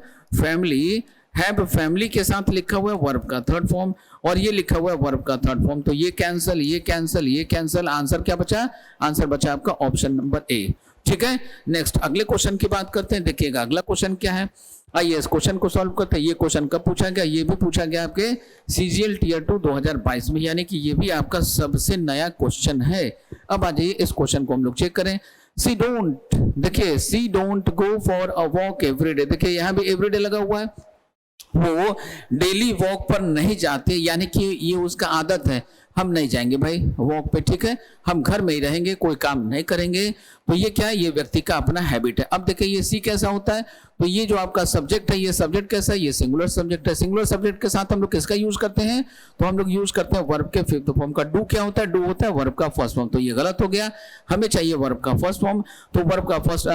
फैमिली के साथ लिखा हुआ है वर्ब का थर्ड फॉर्म, और ये लिखा हुआ है वर्ब का थर्ड फॉर्म। तो ये कैंसल, आंसर क्या बचा, आंसर बचा आपका ऑप्शन नंबर ए, ठीक है। नेक्स्ट अगले क्वेश्चन की बात करते हैं। देखिएगा अगला क्वेश्चन क्या है, आइए इस क्वेश्चन को सॉल्व करते हैं। ये क्वेश्चन कब पूछा गया? ये भी पूछा गया आपके सीजीएल टियर 2 2022 में, यानी कि ये भी आपका सबसे नया क्वेश्चन है। अब आ जाइए इस क्वेश्चन को हम लोग चेक करें। सी डोंट, देखिए she don't go for a walk everyday, देखिए यहाँ भी एवरीडे लगा हुआ है, वो डेली वॉक पर नहीं जाते, यानी कि ये उसका आदत है, हम नहीं जाएंगे भाई वॉक पे, ठीक है, हम घर में ही रहेंगे, कोई काम नहीं करेंगे। तो ये क्या है? ये व्यक्ति का अपना हैबिट है। अब देखिए ये सी कैसा होता है, तो ये जो आपका सब्जेक्ट है, ये सब्जेक्ट कैसा है? ये सिंगुलर सब्जेक्ट है। सिंगुलर सब्जेक्ट के साथ हम लोग किसका यूज करते हैं? तो हम लोग यूज करते हैं वर्ब के फिफ्थ फॉर्म का। डू क्या होता है? डू होता है वर्ब का फर्स्ट फॉर्म, तो ये गलत हो गया। हमें चाहिए वर्ब का फर्स्ट फॉर्म, तो वर्ब का फर्स्ट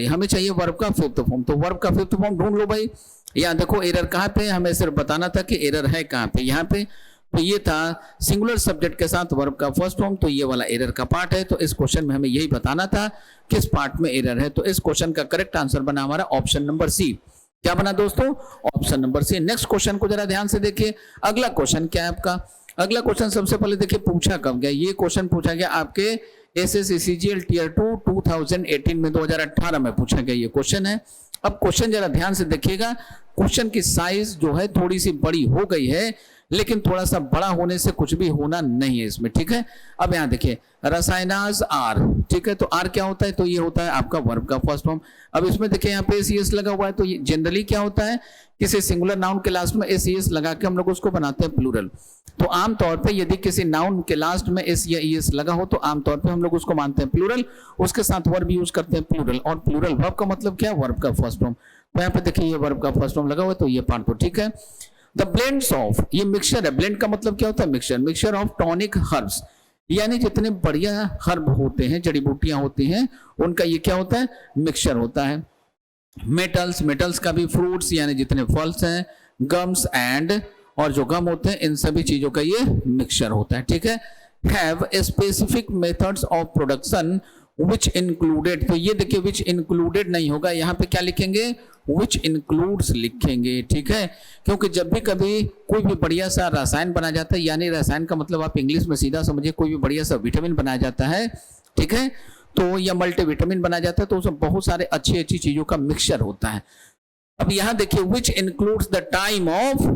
हमें चाहिए वर्ब का फिफ्थ फॉर्म, तो वर्ब का फिफ्थ फॉर्म ढूंढ लो भाई। यहाँ देखो एरर कहाँ पे, हमें सिर्फ बताना था कि एरर है कहाँ पे, यहाँ पे। तो ये था सिंगुलर सब्जेक्ट के साथ वर्ब का फर्स्ट फॉर्म, तो ये वाला एरर का पार्ट है। तो इस क्वेश्चन में हमें यही बताना था किस पार्ट में एरर है। तो इस क्वेश्चन का करेक्ट आंसर बना हमारा ऑप्शन नंबर सी। क्या बना दोस्तों? Option number C. Next question को जरा ध्यान से देखिए। अगला क्वेश्चन क्या है आपका? अगला क्वेश्चन सबसे पहले देखिए पूछा कब गया। ये क्वेश्चन पूछा गया आपके एसएससी सीजीएल टियर 2 2018 में, 2018 में पूछा गया ये क्वेश्चन है। अब क्वेश्चन जरा ध्यान से देखिएगा। क्वेश्चन की साइज जो है थोड़ी सी बड़ी हो गई है, लेकिन थोड़ा सा बड़ा होने से कुछ भी होना नहीं है इसमें, ठीक है। अब यहाँ देखिए रसायनाज आर, ठीक है, तो आर क्या होता है? तो ये होता है आपका वर्ब का फर्स्ट फॉर्म। अब इसमें देखिए यहाँ पे एस लगा हुआ है, तो ये जनरली क्या होता है? किसी सिंगुलर नाउन के लास्ट में एस लगा के हम लोग उसको बनाते हैं प्लूरल। तो आमतौर पे यदि किसी नाउन के लास्ट में एस या ईएस लगा हो तो आमतौर पे हम लोग उसको मानते हैं प्लूरल, उसके साथ वर्ब यूज करते हैं प्लूरल। और प्लूरल वर्ब का मतलब क्या है? वर्ब का फर्स्ट फॉर्म। तो यहाँ पे देखिए ये वर्ब का फर्स्ट फॉर्म लगा हुआ है, तो ये पार्ट तो ठीक है। द ब्लेंड्स ऑफ, ये मिक्सचर है। ब्लेंड का मतलब क्या होता है? Mixture. Mixture of tonic herbs, यानी जितने बढ़िया हर्ब होते हैं, जड़ी बूटियां होती हैं, उनका ये क्या होता है? मिक्सचर होता है। मेटल्स, मेटल्स का भी फ्रूट्स यानी जितने फल्स हैं, गम्स एंड, और जो गम होते हैं इन सभी चीजों का ये मिक्सचर होता है, ठीक है। Have specific methods of production which included, तो ये देखिए विच इंक्लूडेड नहीं होगा, यहाँ पे क्या लिखेंगे? विच इंक्लूड्स लिखेंगे, ठीक है। क्योंकि जब भी कभी कोई भी बढ़िया सा रसायन बनाया जाता है, यानी रसायन का मतलब आप इंग्लिश में सीधा समझिए, कोई भी बढ़िया सा विटामिन बनाया जाता है, ठीक है, तो या मल्टीविटामिन बनाया जाता है, तो उसमें बहुत सारे अच्छी अच्छी चीजों का मिक्सचर होता है। अब यहाँ देखिए which includes the time of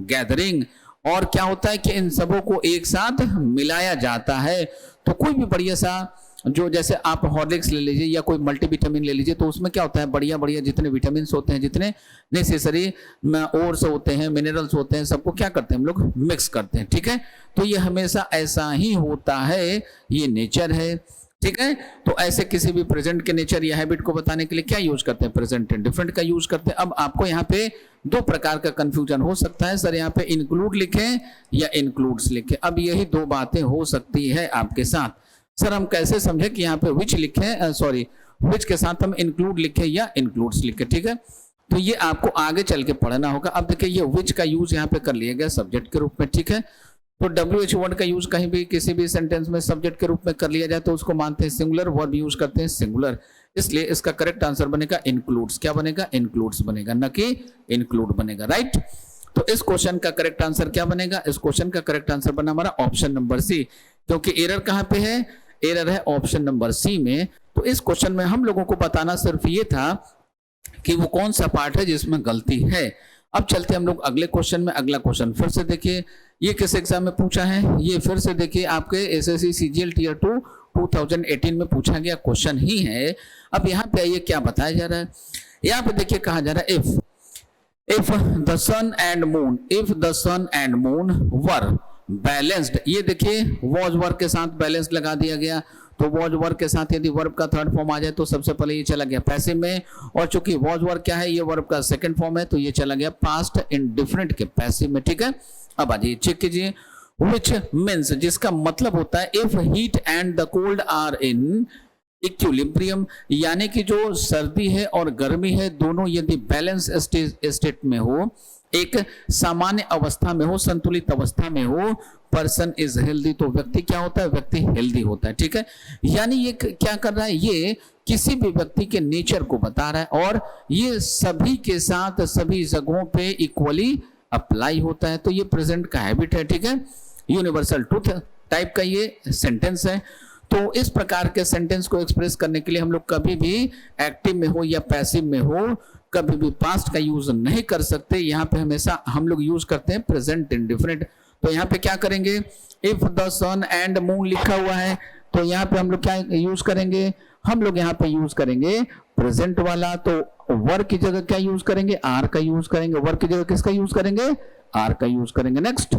gathering, और क्या होता है कि इन सबों को एक साथ मिलाया जाता है। तो कोई भी बढ़िया सा, जो जैसे आप हॉर्लिक्स ले लीजिए या कोई मल्टीविटामिन ले लीजिए, तो उसमें क्या होता है? बढ़िया बढ़िया जितने विटामिन होते हैं, जितने नेसेसरी ओर्स होते हैं, मिनरल्स होते हैं, सबको क्या करते हैं हम लोग? मिक्स करते हैं, ठीक है। तो ये हमेशा ऐसा ही होता है, ये नेचर है, ठीक है। तो ऐसे किसी भी प्रेजेंट के नेचर या हैबिट को बताने के लिए क्या यूज करते हैं? प्रेजेंट इंडिफरेंट का यूज करते हैं। अब आपको यहाँ पे दो प्रकार का कंफ्यूजन हो सकता है, सर यहाँ पे इंक्लूड लिखें या इंक्लूड्स लिखें। अब यही दो बातें हो सकती है आपके साथ। सर हम कैसे समझे कि यहाँ पे विच लिखें, सॉरी विच के साथ हम इंक्लूड लिखें या इंक्लूड्स लिखें, ठीक है। तो ये आपको आगे चल के पढ़ना होगा। अब देखिए ये विच का यूज यहाँ पे कर लिया गया सब्जेक्ट के रूप में, ठीक है। तो WH वर्ड का यूज कहीं भी किसी भी सेंटेंस में सब्जेक्ट के रूप में कर लिया जाए तो उसको मानते हैं सिंगुलर, वर्ब यूज करते हैं सिंगुलर, इसलिए इसका करेक्ट आंसर बनेगा इंक्लूड्स। क्या बनेगा? इंक्लूड्स बनेगा, न कि इंक्लूड बनेगा, राइट। तो इस क्वेश्चन का करेक्ट आंसर क्या बनेगा? इस क्वेश्चन का करेक्ट आंसर बना हमारा ऑप्शन नंबर सी, क्योंकि एरर कहां पे है? एरर है ऑप्शन नंबर सी में। तो इस क्वेश्चन में हम लोगों को बताना सिर्फ ये था कि वो कौन सा पार्ट है जिसमें गलती है। अब चलते हम लोग अगले क्वेश्चन में। अगला क्वेश्चन फिर से देखिए, ये किस एग्जाम में पूछा है? ये फिर से देखिए आपके एसएससी सीजीएल टियर 2 2018 में पूछा गया क्वेश्चन ही है। अब यहाँ पे ये क्या बताया जा रहा है? यहाँ पे देखिए कहा जा रहा है if the sun and moon, if the sun and moon were balanced, ये देखिए वॉज वर्ब के साथ बैलेंस लगा दिया गया। तो वॉज वर्ब के साथ यदि वर्ब का थर्ड फॉर्म आ जाए तो सबसे पहले ये चला गया पैसिव में, और चूंकि वॉज वर्ब क्या है? ये वर्ब का सेकंड फॉर्म है, तो ये चला गया पास्ट इंडिफरेंट के पैसिव में, ठीक है। अब आ जाइए चेक कीजिए, which means जिसका मतलब होता है if heat and the cold are in equilibrium, यानी कि जो सर्दी है और गर्मी है दोनों यदि बैलेंस स्टेट में हो, एक सामान्य अवस्था में हो, संतुलित अवस्था में हो, पर्सन इज हेल्दी, तो व्यक्ति क्या होता है? व्यक्ति हेल्दी होता है, ठीक है। यानी ये क्या कर रहा है? ये किसी भी व्यक्ति के नेचर को बता रहा है, और ये सभी के साथ सभी जगहों पे इक्वली अप्लाई होता है। तो ये प्रेजेंट का हैबिट है, ठीक है, यूनिवर्सल ट्रूथ टाइप का ये सेंटेंस है। तो इस प्रकार के सेंटेंस को एक्सप्रेस करने के लिए हम लोग कभी भी एक्टिव में हो या पैसिव में हो, कभी भी पास्ट का यूज नहीं कर सकते। यहाँ पे हमेशा हम लोग यूज करते हैं प्रेजेंट इंडेफिनिट। तो यहाँ पे क्या करेंगे, if the sun and moon लिखा हुआ है तो यहाँ पे हम लोग क्या यूज करेंगे, हम लोग यहाँ पे यूज करेंगे प्रेजेंट वाला। तो वर की जगह क्या यूज करेंगे, आर का यूज करेंगे। वर की जगह किसका यूज करेंगे, आर का यूज करेंगे। नेक्स्ट,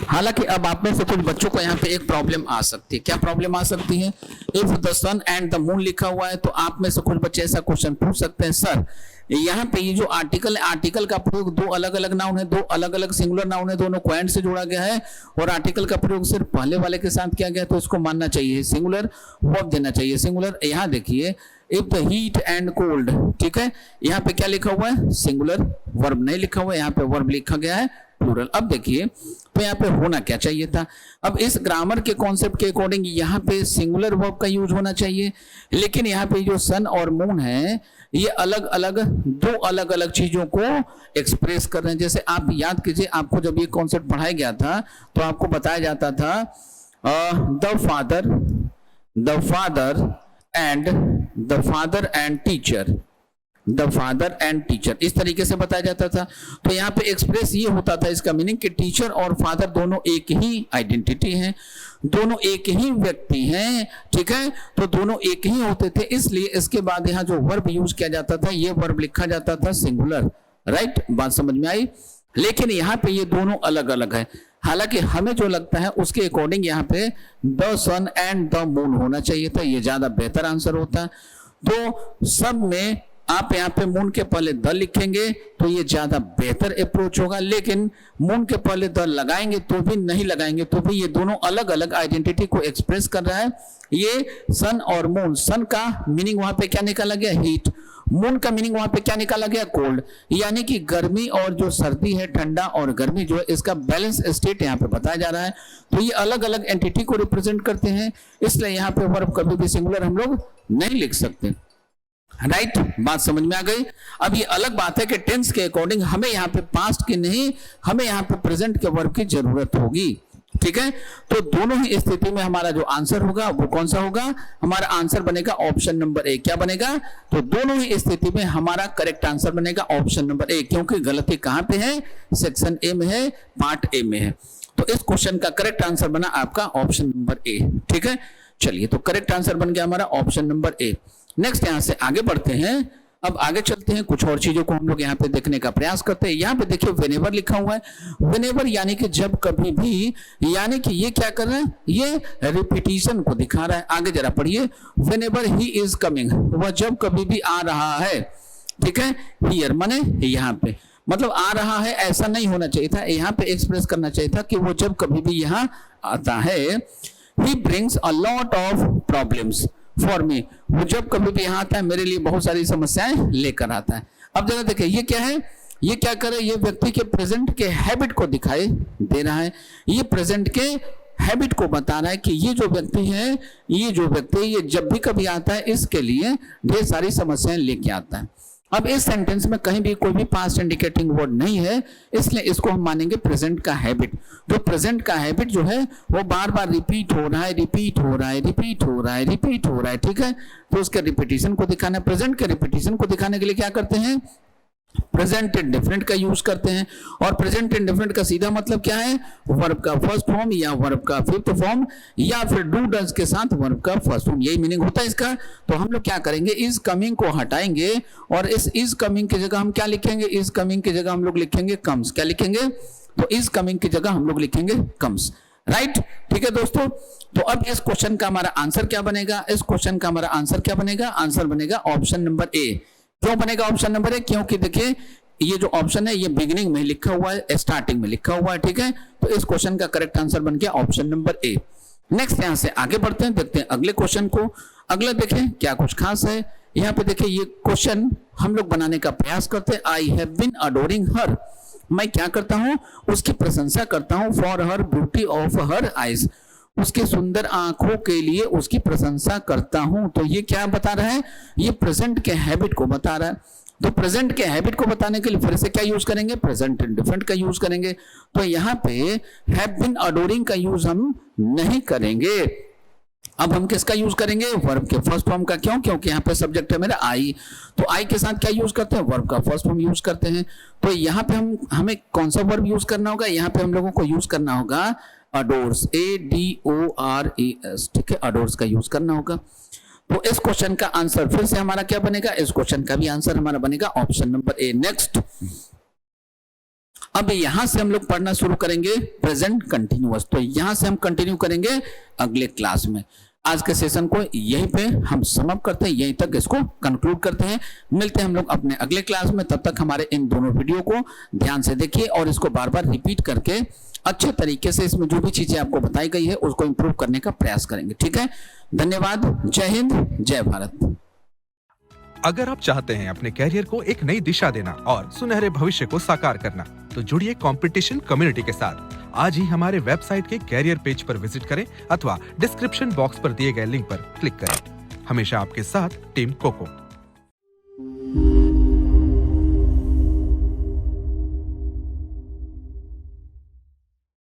हालांकि अब आप में से कुछ बच्चों को यहाँ पे एक प्रॉब्लम आ सकती है। क्या प्रॉब्लम आ सकती है, if the sun and the moon लिखा हुआ है तो आप में से कुछ बच्चे ऐसा क्वेश्चन पूछ सकते हैं, सर यहाँ पे ये जो आर्टिकल है, आर्टिकल का प्रयोग दो अलग अलग नाउन है, दो अलग अलग सिंगुलर नाउन है, दोनों क्वांट से जोड़ा गया है और आर्टिकल का प्रयोग सिर्फ पहले वाले के साथ किया गया, तो इसको मानना चाहिए सिंगुलर, वर्ब देना चाहिए सिंगुलर। यहाँ देखिए, if the heat and cold, ठीक है, यहाँ पे क्या लिखा हुआ है, सिंगुलर, वर्ब नहीं लिखा हुआ है, यहाँ पे वर्ब लिखा गया है प्लूरल। अब देखिए तो यहाँ पे होना क्या चाहिए था, अब इस ग्रामर के कॉन्सेप्ट के अकॉर्डिंग यहाँ पे सिंगुलर वर्ब का यूज होना चाहिए, लेकिन यहाँ पे जो सन और मून है ये अलग अलग, दो अलग अलग चीजों को एक्सप्रेस कर रहे हैं। जैसे आप याद कीजिए, आपको जब ये कॉन्सेप्ट पढ़ाया गया था तो आपको बताया जाता था the father and teacher, the father and teacher, इस तरीके से बताया जाता था। तो यहाँ पे एक्सप्रेस ये होता था इसका मीनिंग कि टीचर और फादर दोनों एक ही आइडेंटिटी हैं, दोनों एक ही व्यक्ति हैं, ठीक है, तो दोनों एक ही होते थे, इसलिए इसके बाद यहाँ जो वर्ब यूज किया जाता था ये वर्ब लिखा जाता था सिंगुलर। राइट, बात समझ में आई। लेकिन यहाँ पे ये दोनों अलग अलग है, हालांकि हमें जो लगता है उसके अकॉर्डिंग यहाँ पे the sun and the moon होना चाहिए था, ये ज्यादा बेहतर आंसर होता। तो सब में आप यहाँ पे मून के पहले द लिखेंगे तो ये ज्यादा बेहतर अप्रोच होगा, लेकिन मून के पहले द लगाएंगे तो भी, नहीं लगाएंगे तो भी, ये दोनों अलग अलग आइडेंटिटी को एक्सप्रेस कर रहा है। ये सन और मून, सन का मीनिंग वहां पे क्या निकाला गया, हीट, मून का मीनिंग वहां पे क्या निकाला गया, कोल्ड, यानी कि गर्मी और जो सर्दी है, ठंडा और गर्मी जो है, इसका बैलेंस स्टेट यहाँ पे बताया जा रहा है। तो ये अलग अलग एंटिटी को रिप्रेजेंट करते हैं, इसलिए यहाँ पे वर्ब कभी भी सिंगुलर हम लोग नहीं लिख सकते। राइट, बात समझ में आ गई। अब ये अलग बात है कि टेंस के अकॉर्डिंग हमें यहाँ पे पास्ट की नहीं, हमें यहाँ पे प्रेजेंट के वर्ब की जरूरत होगी, ठीक है। तो दोनों ही स्थिति में हमारा जो आंसर होगा वो कौन सा होगा, हमारा आंसर बनेगा ऑप्शन नंबर ए। क्या बनेगा, तो दोनों ही स्थिति में हमारा करेक्ट आंसर बनेगा ऑप्शन नंबर ए, क्योंकि गलती कहां पे है, सेक्शन ए में है, पार्ट ए में है। तो इस क्वेश्चन का करेक्ट आंसर बना आपका ऑप्शन नंबर ए, ठीक है। चलिए, तो करेक्ट आंसर बन गया हमारा ऑप्शन नंबर ए। नेक्स्ट यहां से आगे बढ़ते हैं, अब आगे चलते हैं, कुछ और चीजों को हम लोग यहाँ पे देखने का प्रयास करते हैं। यहाँ पे देखिए व्हेनेवर लिखा हुआ है, व्हेनेवर यानी कि जब कभी भी, यानी कि ये क्या कर रहा है, ये रिपीटिशन को दिखा रहा है। आगे जरा पढ़िए, व्हेनेवर ही इज कमिंग, वह जब कभी भी आ रहा है, ठीक है। हियर माने यहाँ पे, मतलब आ रहा है ऐसा नहीं होना चाहिए था, यहाँ पे एक्सप्रेस करना चाहिए था कि वो जब कभी भी यहाँ आता है। He brings a lot of problems for me, वो जब कभी भी यहाँ आता है मेरे लिए बहुत सारी समस्याएं लेकर आता है। अब जरा देखिए ये क्या है, ये क्या करे, ये व्यक्ति के प्रेजेंट के हैबिट को दिखाई दे रहा है, ये प्रेजेंट के हैबिट को बता रहा है कि ये जो व्यक्ति है, ये जो व्यक्ति ये जब भी कभी आता है इसके लिए ढेर सारी समस्याएं लेके आता है। अब इस सेंटेंस में कहीं भी कोई भी पास्ट इंडिकेटिंग वर्ड नहीं है, इसलिए इसको हम मानेंगे प्रेजेंट का हैबिट। जो प्रेजेंट का हैबिट जो है वो बार बार रिपीट हो रहा है, रिपीट हो रहा है, रिपीट हो रहा है, रिपीट हो रहा है, ठीक है। तो उसके रिपीटिशन को दिखाना, प्रेजेंट के रिपीटिशन को दिखाने के लिए क्या करते हैं, प्रेजेंट इंडेफिनिट का यूज करते हैं। और प्रेजेंट इंडेफिनिट का सीधा मतलब क्या है, वर्ब का फर्स्ट फॉर्म या वर्ब का फिफ्थ फॉर्म या फिर डू डज के साथ वर्ब का फर्स्ट फॉर्म, यही मीनिंग होता है इसका। तो हम लोग क्या करेंगे, इज कमिंग को हटाएंगे और इस इज कमिंग की जगह हम क्या लिखेंगे, इज कमिंग की जगह हम लोग लिखेंगे कम्स। क्या लिखेंगे, तो इज कमिंग की जगह हम लोग लिखेंगे कम्स। राइट, ठीक है दोस्तों। तो अब इस क्वेश्चन का हमारा आंसर क्या बनेगा, इस क्वेश्चन का हमारा आंसर क्या बनेगा, आंसर बनेगा ऑप्शन नंबर ए। क्यों बनेगा ऑप्शन नंबर ए, क्योंकि देखिए ये जो ऑप्शन है ये बिगिनिंग में लिखा हुआ है, स्टार्टिंग में लिखा हुआ है, ठीक है। तो इस क्वेश्चन का करेक्ट आंसर बन गया ऑप्शन नंबर ए। नेक्स्ट यहां से आगे बढ़ते हैं, देखते हैं अगले क्वेश्चन को। अगला देखें क्या कुछ खास है, यहाँ पे देखिए ये क्वेश्चन हम लोग बनाने का प्रयास करते हैं। आई हैव बीन अडोरिंग हर, मैं क्या करता हूं, उसकी प्रशंसा करता हूं, for her beauty of her eyes, उसके सुंदर आंखों के लिए उसकी प्रशंसा करता हूं। तो ये क्या बता रहा है, ये प्रेजेंट के हैबिट को बता रहा है। तो प्रेजेंट के हैबिट को बताने के लिए फिर से क्या यूज करेंगे, प्रेजेंट इंडेफिनिट का यूज करेंगे। तो यहाँ पे हैव बीन अडोरिंग का यूज हम नहीं करेंगे, अब हम किसका यूज करेंगे? वर्ब के फर्स्ट फॉर्म का। क्यों? क्योंकि यहाँ पे सब्जेक्ट है मेरा आई, तो आई के साथ क्या यूज करते हैं? वर्ब का फर्स्ट फॉर्म यूज करते हैं। तो यहाँ पे हमें कौन सा वर्ब यूज करना होगा? यहाँ पे हम लोगों को यूज करना होगा अडोर्स, ADORAS, ठीक है, अडोर्स का यूज करना होगा। तो इस क्वेश्चन का आंसर फिर से हमारा क्या बनेगा? इस क्वेश्चन का भी आंसर हमारा बनेगा ऑप्शन नंबर ए। नेक्स्ट, अब यहां से हम लोग पढ़ना शुरू करेंगे प्रेजेंट कंटिन्यूअस। तो यहां से हम कंटिन्यू करेंगे अगले क्लास में। आज के सेशन को यहीं पे हम समाप्त करते हैं, यहीं तक इसको कंक्लूड करते हैं। मिलते हैं हम लोग अपने अगले क्लास में। तब तक हमारे इन दोनों वीडियो को ध्यान से देखिए और इसको बार बार रिपीट करके अच्छे तरीके से इसमें जो भी चीजें आपको बताई गई है उसको इंप्रूव करने का प्रयास करेंगे। ठीक है, धन्यवाद। जय हिंद, जय भारत। अगर आप चाहते हैं अपने कैरियर को एक नई दिशा देना और सुनहरे भविष्य को साकार करना, तो जुड़िए कंपटीशन कम्युनिटी के साथ। आज ही हमारे वेबसाइट के कैरियर पेज पर विजिट करें अथवा डिस्क्रिप्शन बॉक्स पर दिए गए लिंक पर क्लिक करें। हमेशा आपके साथ टीम कोको।